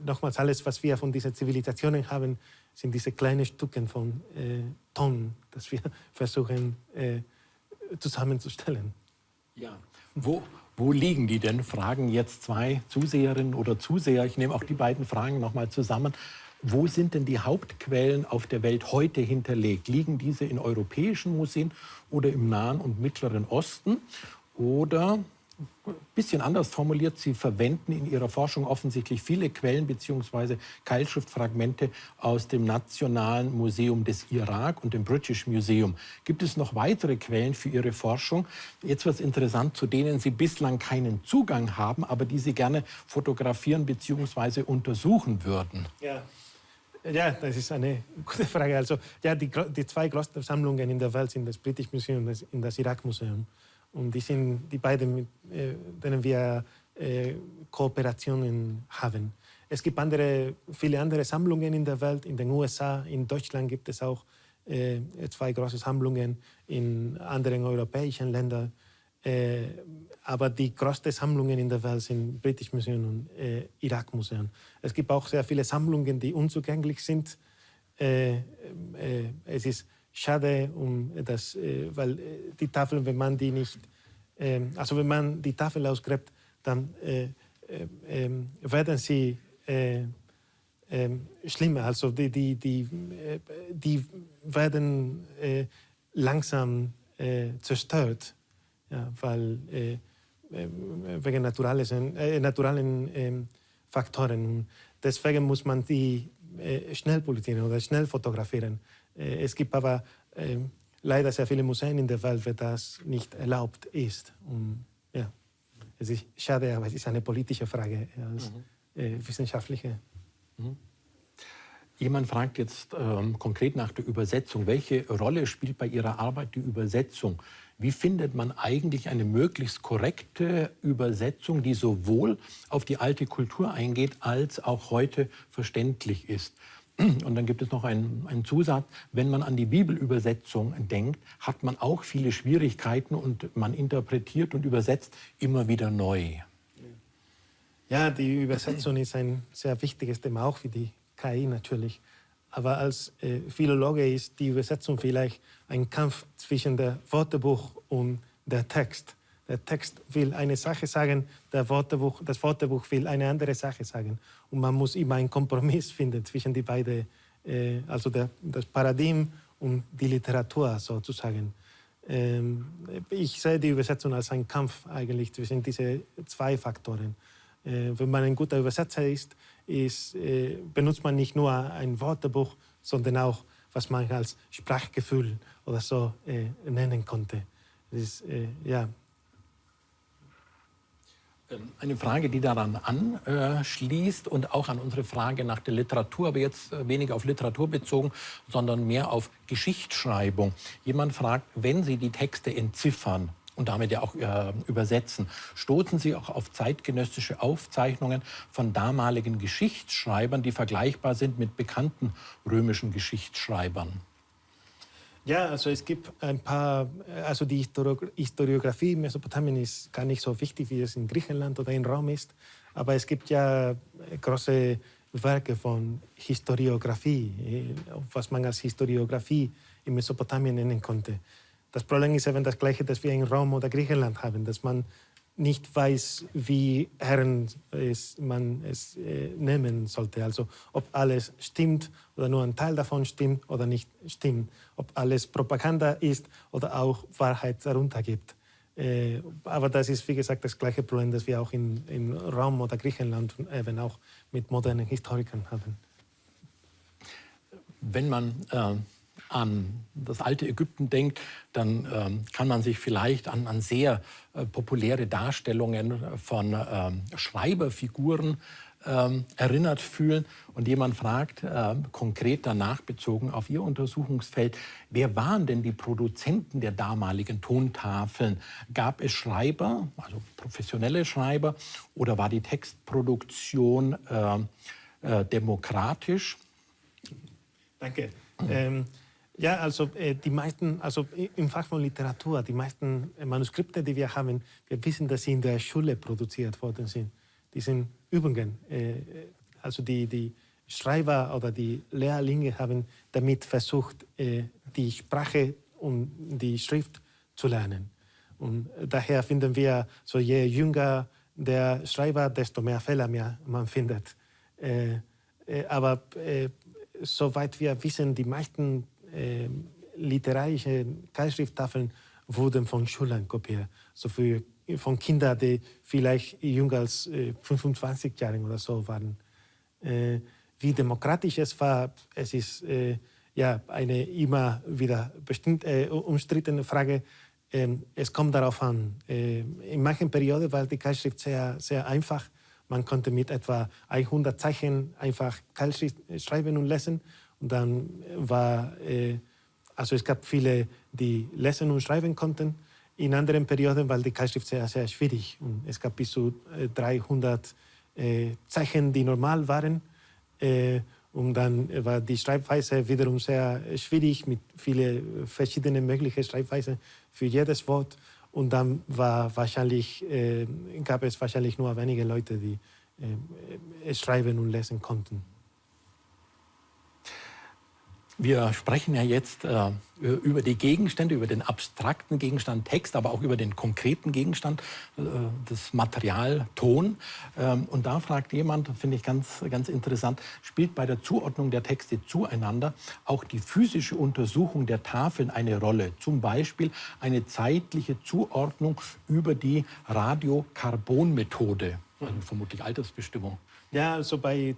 [SPEAKER 2] nochmals, alles, was wir von diesen Zivilisationen haben, sind diese kleinen Stücke von Ton, das wir versuchen zusammenzustellen.
[SPEAKER 1] Ja. Wo liegen die denn? Fragen jetzt zwei Zuseherinnen oder Zuseher. Ich nehme auch die beiden Fragen nochmal zusammen. Wo sind denn die Hauptquellen auf der Welt heute hinterlegt? Liegen diese in europäischen Museen oder im Nahen und Mittleren Osten? Oder, ein bisschen anders formuliert, Sie verwenden in Ihrer Forschung offensichtlich viele Quellen bzw. Keilschriftfragmente aus dem Nationalen Museum des Irak und dem British Museum. Gibt es noch weitere Quellen für Ihre Forschung? Jetzt wird es interessant, zu denen Sie bislang keinen Zugang haben, aber die Sie gerne fotografieren bzw. untersuchen würden.
[SPEAKER 2] Ja, das ist eine gute Frage. Also, ja, die zwei größten Sammlungen in der Welt sind das British Museum und das Irak Museum. Und die sind die beiden, mit denen wir Kooperationen haben. Es gibt viele andere Sammlungen in der Welt. In den USA, in Deutschland gibt es auch zwei große Sammlungen, in anderen europäischen Ländern. Aber die größten Sammlungen in der Welt sind British Museum und Irak Museum. Es gibt auch sehr viele Sammlungen, die unzugänglich sind. Es ist schade, weil die Tafeln, wenn man die nicht, also wenn man die Tafel ausgräbt, dann werden sie schlimmer. Also die werden langsam zerstört. Ja, weil wegen naturalen Faktoren. Deswegen muss man die schnell publizieren oder schnell fotografieren. Es gibt aber leider sehr viele Museen in der Welt, wo das nicht erlaubt ist. Und, ja, es ist schade, aber es ist eine politische Frage als wissenschaftliche.
[SPEAKER 1] Jemand fragt jetzt konkret nach der Übersetzung. Welche Rolle spielt bei Ihrer Arbeit die Übersetzung? Wie findet man eigentlich eine möglichst korrekte Übersetzung, die sowohl auf die alte Kultur eingeht, als auch heute verständlich ist? Und dann gibt es noch einen Zusatz. Wenn man an die Bibelübersetzung denkt, hat man auch viele Schwierigkeiten und man interpretiert und übersetzt immer wieder neu.
[SPEAKER 2] Ja, die Übersetzung ist ein sehr wichtiges Thema, auch für die KI natürlich. Aber als Philologe ist die Übersetzung vielleicht ein Kampf zwischen dem Wörterbuch und der Text. Der Text will eine Sache sagen, das Wörterbuch will eine andere Sache sagen. Und man muss immer einen Kompromiss finden zwischen die beiden, also das Paradigma und die Literatur sozusagen. Ich sehe die Übersetzung als einen Kampf eigentlich zwischen diesen zwei Faktoren. Wenn man ein guter Übersetzer ist, benutzt man nicht nur ein Wörterbuch, sondern auch, was man als Sprachgefühl oder so nennen konnte. Das ist, ja.
[SPEAKER 1] Eine Frage, die daran anschließt und auch an unsere Frage nach der Literatur, aber jetzt weniger auf Literatur bezogen, sondern mehr auf Geschichtsschreibung. Jemand fragt, wenn Sie die Texte entziffern und damit ja auch übersetzen, stoßen Sie auch auf zeitgenössische Aufzeichnungen von damaligen Geschichtsschreibern, die vergleichbar sind mit bekannten römischen Geschichtsschreibern?
[SPEAKER 2] Ja, also es gibt ein paar, also die Historiografie in Mesopotamien ist gar nicht so wichtig, wie es in Griechenland oder in Rom ist. Aber es gibt ja große Werke von Historiografie, was man als Historiografie in Mesopotamien nennen konnte. Das Problem ist eben das Gleiche, das wir in Rom oder Griechenland haben, dass man nicht weiß, wie man es nehmen sollte. Also ob alles stimmt oder nur ein Teil davon stimmt oder nicht stimmt. Ob alles Propaganda ist oder auch Wahrheit darunter gibt. Aber das ist, wie gesagt, das gleiche Problem, das wir auch in Rom oder Griechenland eben auch mit modernen Historikern haben.
[SPEAKER 1] Wenn man an das alte Ägypten denkt, dann kann man sich vielleicht an sehr populäre Darstellungen von Schreiberfiguren erinnert fühlen. Und jemand fragt, konkret danach bezogen auf Ihr Untersuchungsfeld, wer waren denn die Produzenten der damaligen Tontafeln? Gab es Schreiber, also professionelle Schreiber, oder war die Textproduktion demokratisch?
[SPEAKER 2] Danke. Ja, also die meisten, also im Fach von Literatur, die meisten Manuskripte, die wir haben, wir wissen, dass sie in der Schule produziert worden sind. Die sind Übungen. Also die Schreiber oder die Lehrlinge haben damit versucht, die Sprache und die Schrift zu lernen. Und daher finden wir, so je jünger der Schreiber, desto mehr Fehler man findet. Aber soweit wir wissen, die meisten literarische Keilschrifttafeln wurden von Schülern kopiert. So von Kindern, die vielleicht jünger als 25 Jahre oder so waren. Wie demokratisch es war, es ist ja eine immer wieder umstrittene Frage. Es kommt darauf an. In manchen Perioden war die Keilschrift sehr, sehr einfach. Man konnte mit etwa 100 Zeichen einfach Keilschrift schreiben und lesen. Und dann also es gab viele, die lesen und schreiben konnten. In anderen Perioden war die Keilschrift sehr, sehr schwierig. Und es gab bis zu 300 Zeichen, die normal waren. Und dann war die Schreibweise wiederum sehr schwierig, mit vielen verschiedenen möglichen Schreibweisen für jedes Wort. Und dann gab es wahrscheinlich nur wenige Leute, die schreiben und lesen konnten.
[SPEAKER 1] Wir sprechen ja jetzt über die Gegenstände, über den abstrakten Gegenstand Text, aber auch über den konkreten Gegenstand, das Material Ton. Und da fragt jemand, finde ich ganz, ganz interessant, spielt bei der Zuordnung der Texte zueinander auch die physische Untersuchung der Tafeln eine Rolle? Zum Beispiel eine zeitliche Zuordnung über die Radiokarbonmethode, also vermutlich Altersbestimmung.
[SPEAKER 2] Ja, also bei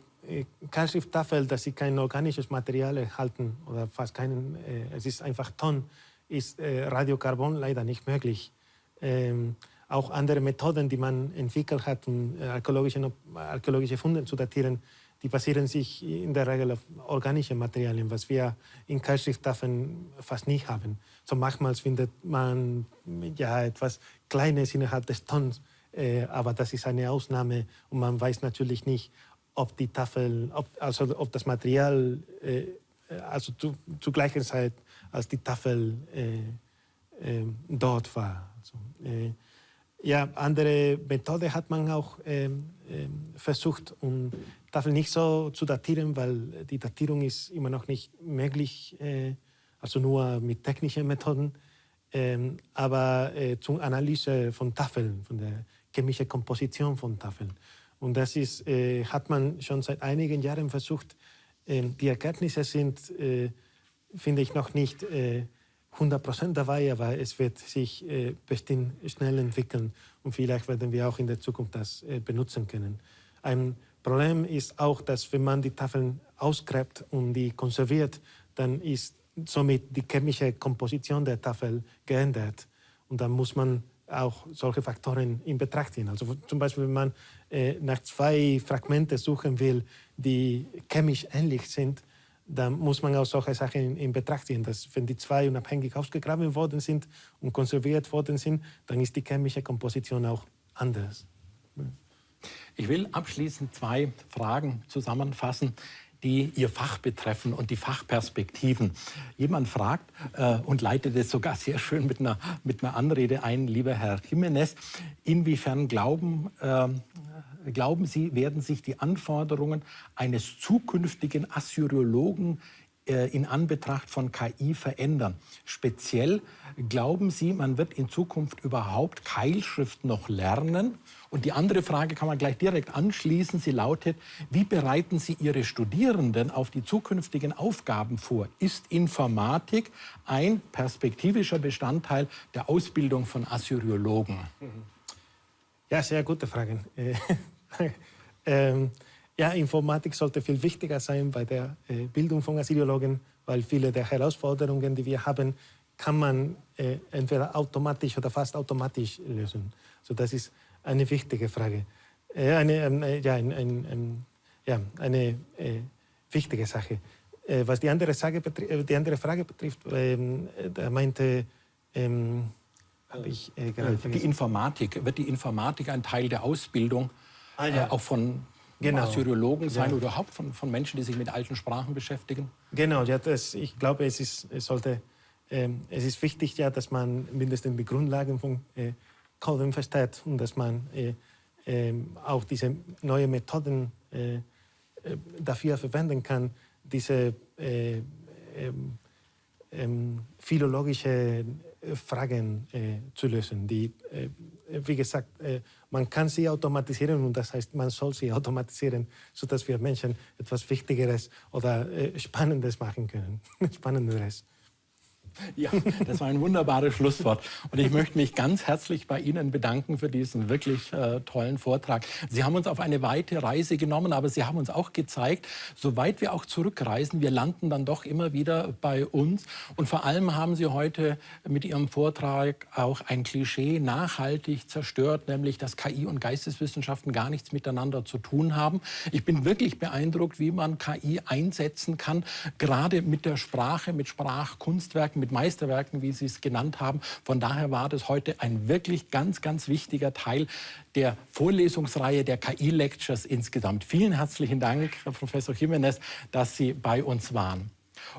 [SPEAKER 2] Keilschrifttafeln, dass sie kein organisches Material erhalten oder fast keinen, es ist einfach Ton, ist Radiokarbon leider nicht möglich. Auch andere Methoden, die man entwickelt hat, um archäologische Funde zu datieren, die basieren sich in der Regel auf organischen Materialien, was wir in Keilschrifttafeln fast nicht haben. So manchmal findet man ja etwas Kleines innerhalb des Tons, aber das ist eine Ausnahme und man weiß natürlich nicht, ob die Tafel, ob das Material also zu gleicher Zeit als die Tafel dort war. Also, ja, andere Methode hat man auch versucht, um Tafel nicht so zu datieren, weil die Datierung ist immer noch nicht möglich, also nur mit technischen Methoden, aber zur Analyse von Tafeln, von der chemischen Komposition von Tafeln. Und das hat man schon seit einigen Jahren versucht. Die Ergebnisse sind, finde ich, noch nicht 100% dabei, aber es wird sich bestimmt schnell entwickeln. Und vielleicht werden wir auch in der Zukunft das benutzen können. Ein Problem ist auch, dass wenn man die Tafeln ausgräbt und die konserviert, dann ist somit die chemische Komposition der Tafel geändert. Und dann muss man auch solche Faktoren in Betracht ziehen. Also zum Beispiel, wenn man nach zwei Fragmenten suchen will, die chemisch ähnlich sind, dann muss man auch solche Sachen in Betracht ziehen. Dass, wenn die zwei unabhängig ausgegraben worden sind und konserviert worden sind, dann ist die chemische Komposition auch anders.
[SPEAKER 1] Ich will abschließend zwei Fragen zusammenfassen. die Ihr Fach betreffen und die Fachperspektiven. Jemand fragt und leitet es sogar sehr schön mit einer Anrede ein, lieber Herr Jiménez, inwiefern glauben Sie, werden sich die Anforderungen eines zukünftigen Assyriologen in Anbetracht von KI verändern? Speziell, glauben Sie, man wird in Zukunft überhaupt Keilschrift noch lernen? Und die andere Frage kann man gleich direkt anschließen. Sie lautet, wie bereiten Sie Ihre Studierenden auf die zukünftigen Aufgaben vor? Ist Informatik ein perspektivischer Bestandteil der Ausbildung von Assyriologen?
[SPEAKER 2] Ja, sehr gute Fragen. Ja, Informatik sollte viel wichtiger sein bei der Bildung von Assyriologen, weil viele der Herausforderungen, die wir haben, kann man entweder automatisch oder fast automatisch lösen. So, das ist eine wichtige Frage. Eine wichtige Sache. Was die andere Frage betrifft, da meinte, habe ich gerade
[SPEAKER 1] die Informatik. Wird die Informatik ein Teil der Ausbildung auch von Assyriologen sein oder überhaupt von Menschen, die sich mit alten Sprachen beschäftigen?
[SPEAKER 2] Genau, ja, ich glaube, es ist wichtig, ja, dass man mindestens die Grundlagen von Coden versteht und dass man auch diese neuen Methoden dafür verwenden kann, diese philologische Fragen zu lösen. Die, wie gesagt, man kann sie automatisieren und das heißt, man soll sie automatisieren, sodass wir Menschen etwas Wichtigeres oder Spannendes machen können. Spannenderes.
[SPEAKER 1] Ja, das war ein wunderbares Schlusswort. Und ich möchte mich ganz herzlich bei Ihnen bedanken für diesen wirklich tollen Vortrag. Sie haben uns auf eine weite Reise genommen, aber Sie haben uns auch gezeigt, so weit wir auch zurückreisen, wir landen dann doch immer wieder bei uns. Und vor allem haben Sie heute mit Ihrem Vortrag auch ein Klischee nachhaltig zerstört, nämlich dass KI und Geisteswissenschaften gar nichts miteinander zu tun haben. Ich bin wirklich beeindruckt, wie man KI einsetzen kann, gerade mit der Sprache, mit Sprachkunstwerken, mit Meisterwerken, wie Sie es genannt haben. Von daher war das heute ein wirklich ganz, ganz wichtiger Teil der Vorlesungsreihe der KI-Lectures insgesamt. Vielen herzlichen Dank, Herr Professor Jiménez, dass Sie bei uns waren.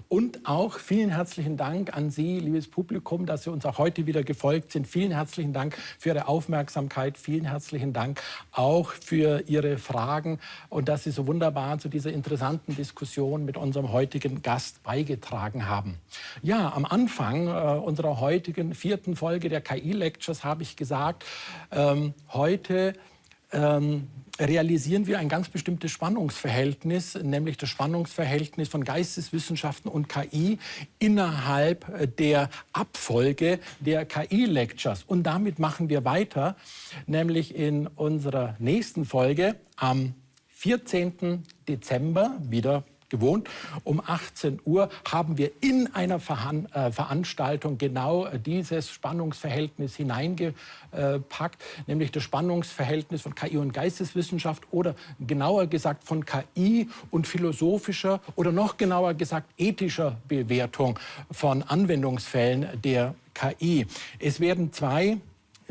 [SPEAKER 1] Und auch vielen herzlichen Dank an Sie, liebes Publikum, dass Sie uns auch heute wieder gefolgt sind. Vielen herzlichen Dank für Ihre Aufmerksamkeit. Vielen herzlichen Dank auch für Ihre Fragen und dass Sie so wunderbar zu dieser interessanten Diskussion mit unserem heutigen Gast beigetragen haben. Ja, am Anfang unserer heutigen 4. Folge der KI-Lectures habe ich gesagt, heute realisieren wir ein ganz bestimmtes Spannungsverhältnis, nämlich das Spannungsverhältnis von Geisteswissenschaften und KI innerhalb der Abfolge der KI-Lectures. Und damit machen wir weiter, nämlich in unserer nächsten Folge am 14. Dezember, wieder gewohnt, um 18 Uhr haben wir in einer Veranstaltung genau dieses Spannungsverhältnis hineingepackt, nämlich das Spannungsverhältnis von KI und Geisteswissenschaft oder genauer gesagt von KI und philosophischer oder noch genauer gesagt ethischer Bewertung von Anwendungsfällen der KI. Es werden 2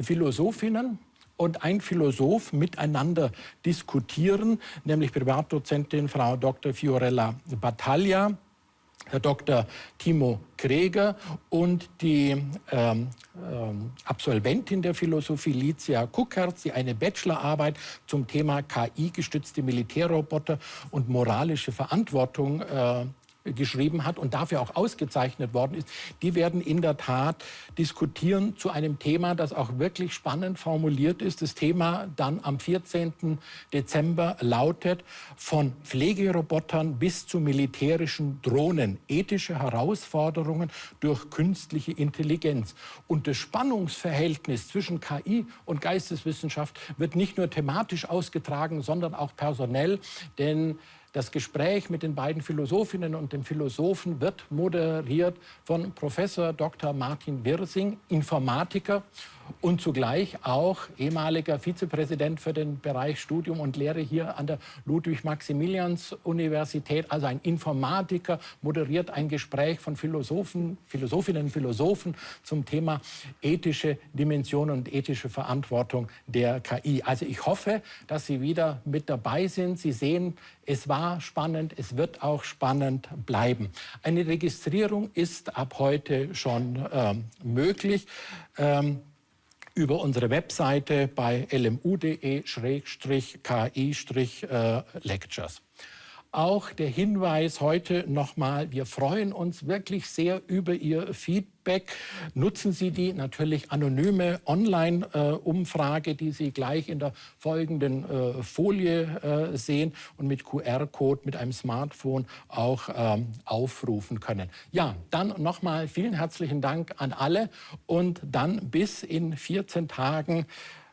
[SPEAKER 1] Philosophinnen und ein Philosoph miteinander diskutieren, nämlich Privatdozentin Frau Dr. Fiorella Battaglia, Herr Dr. Timo Kreger und die Absolventin der Philosophie Licia Kuckertz, die eine Bachelorarbeit zum Thema KI-gestützte Militärroboter und moralische Verantwortung geschrieben hat und dafür auch ausgezeichnet worden ist, die werden in der Tat diskutieren zu einem Thema, das auch wirklich spannend formuliert ist. Das Thema dann am 14. Dezember lautet: Von Pflegerobotern bis zu militärischen Drohnen, ethische Herausforderungen durch künstliche Intelligenz. Und das Spannungsverhältnis zwischen KI und Geisteswissenschaft wird nicht nur thematisch ausgetragen, sondern auch personell, denn das Gespräch mit den beiden Philosophinnen und dem Philosophen wird moderiert von Professor Dr. Martin Wirsing, Informatiker und zugleich auch ehemaliger Vizepräsident für den Bereich Studium und Lehre hier an der Ludwig-Maximilians-Universität, also ein Informatiker, moderiert ein Gespräch von Philosophinnen und Philosophen zum Thema ethische Dimension und ethische Verantwortung der KI. Also ich hoffe, dass Sie wieder mit dabei sind. Sie sehen, es war spannend, es wird auch spannend bleiben. Eine Registrierung ist ab heute schon möglich. Über unsere Webseite bei lmu.de/ki-lectures. Auch der Hinweis heute nochmal, wir freuen uns wirklich sehr über Ihr Feedback. Nutzen Sie die natürlich anonyme Online-Umfrage, die Sie gleich in der folgenden Folie sehen und mit QR-Code mit einem Smartphone auch aufrufen können. Ja, dann nochmal vielen herzlichen Dank an alle und dann bis in 14 Tagen,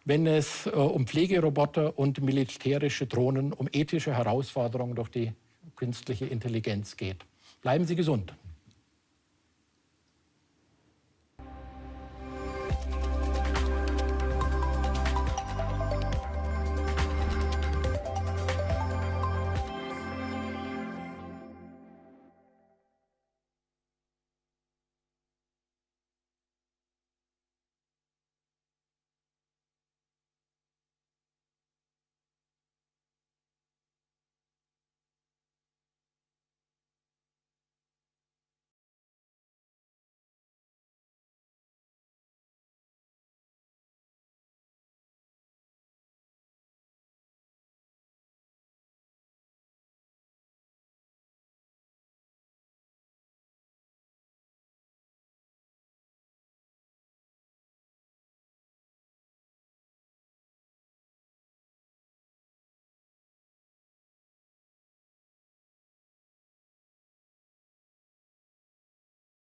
[SPEAKER 1] wenn es um Pflegeroboter und militärische Drohnen, um ethische Herausforderungen durch die künstliche Intelligenz geht. Bleiben Sie gesund.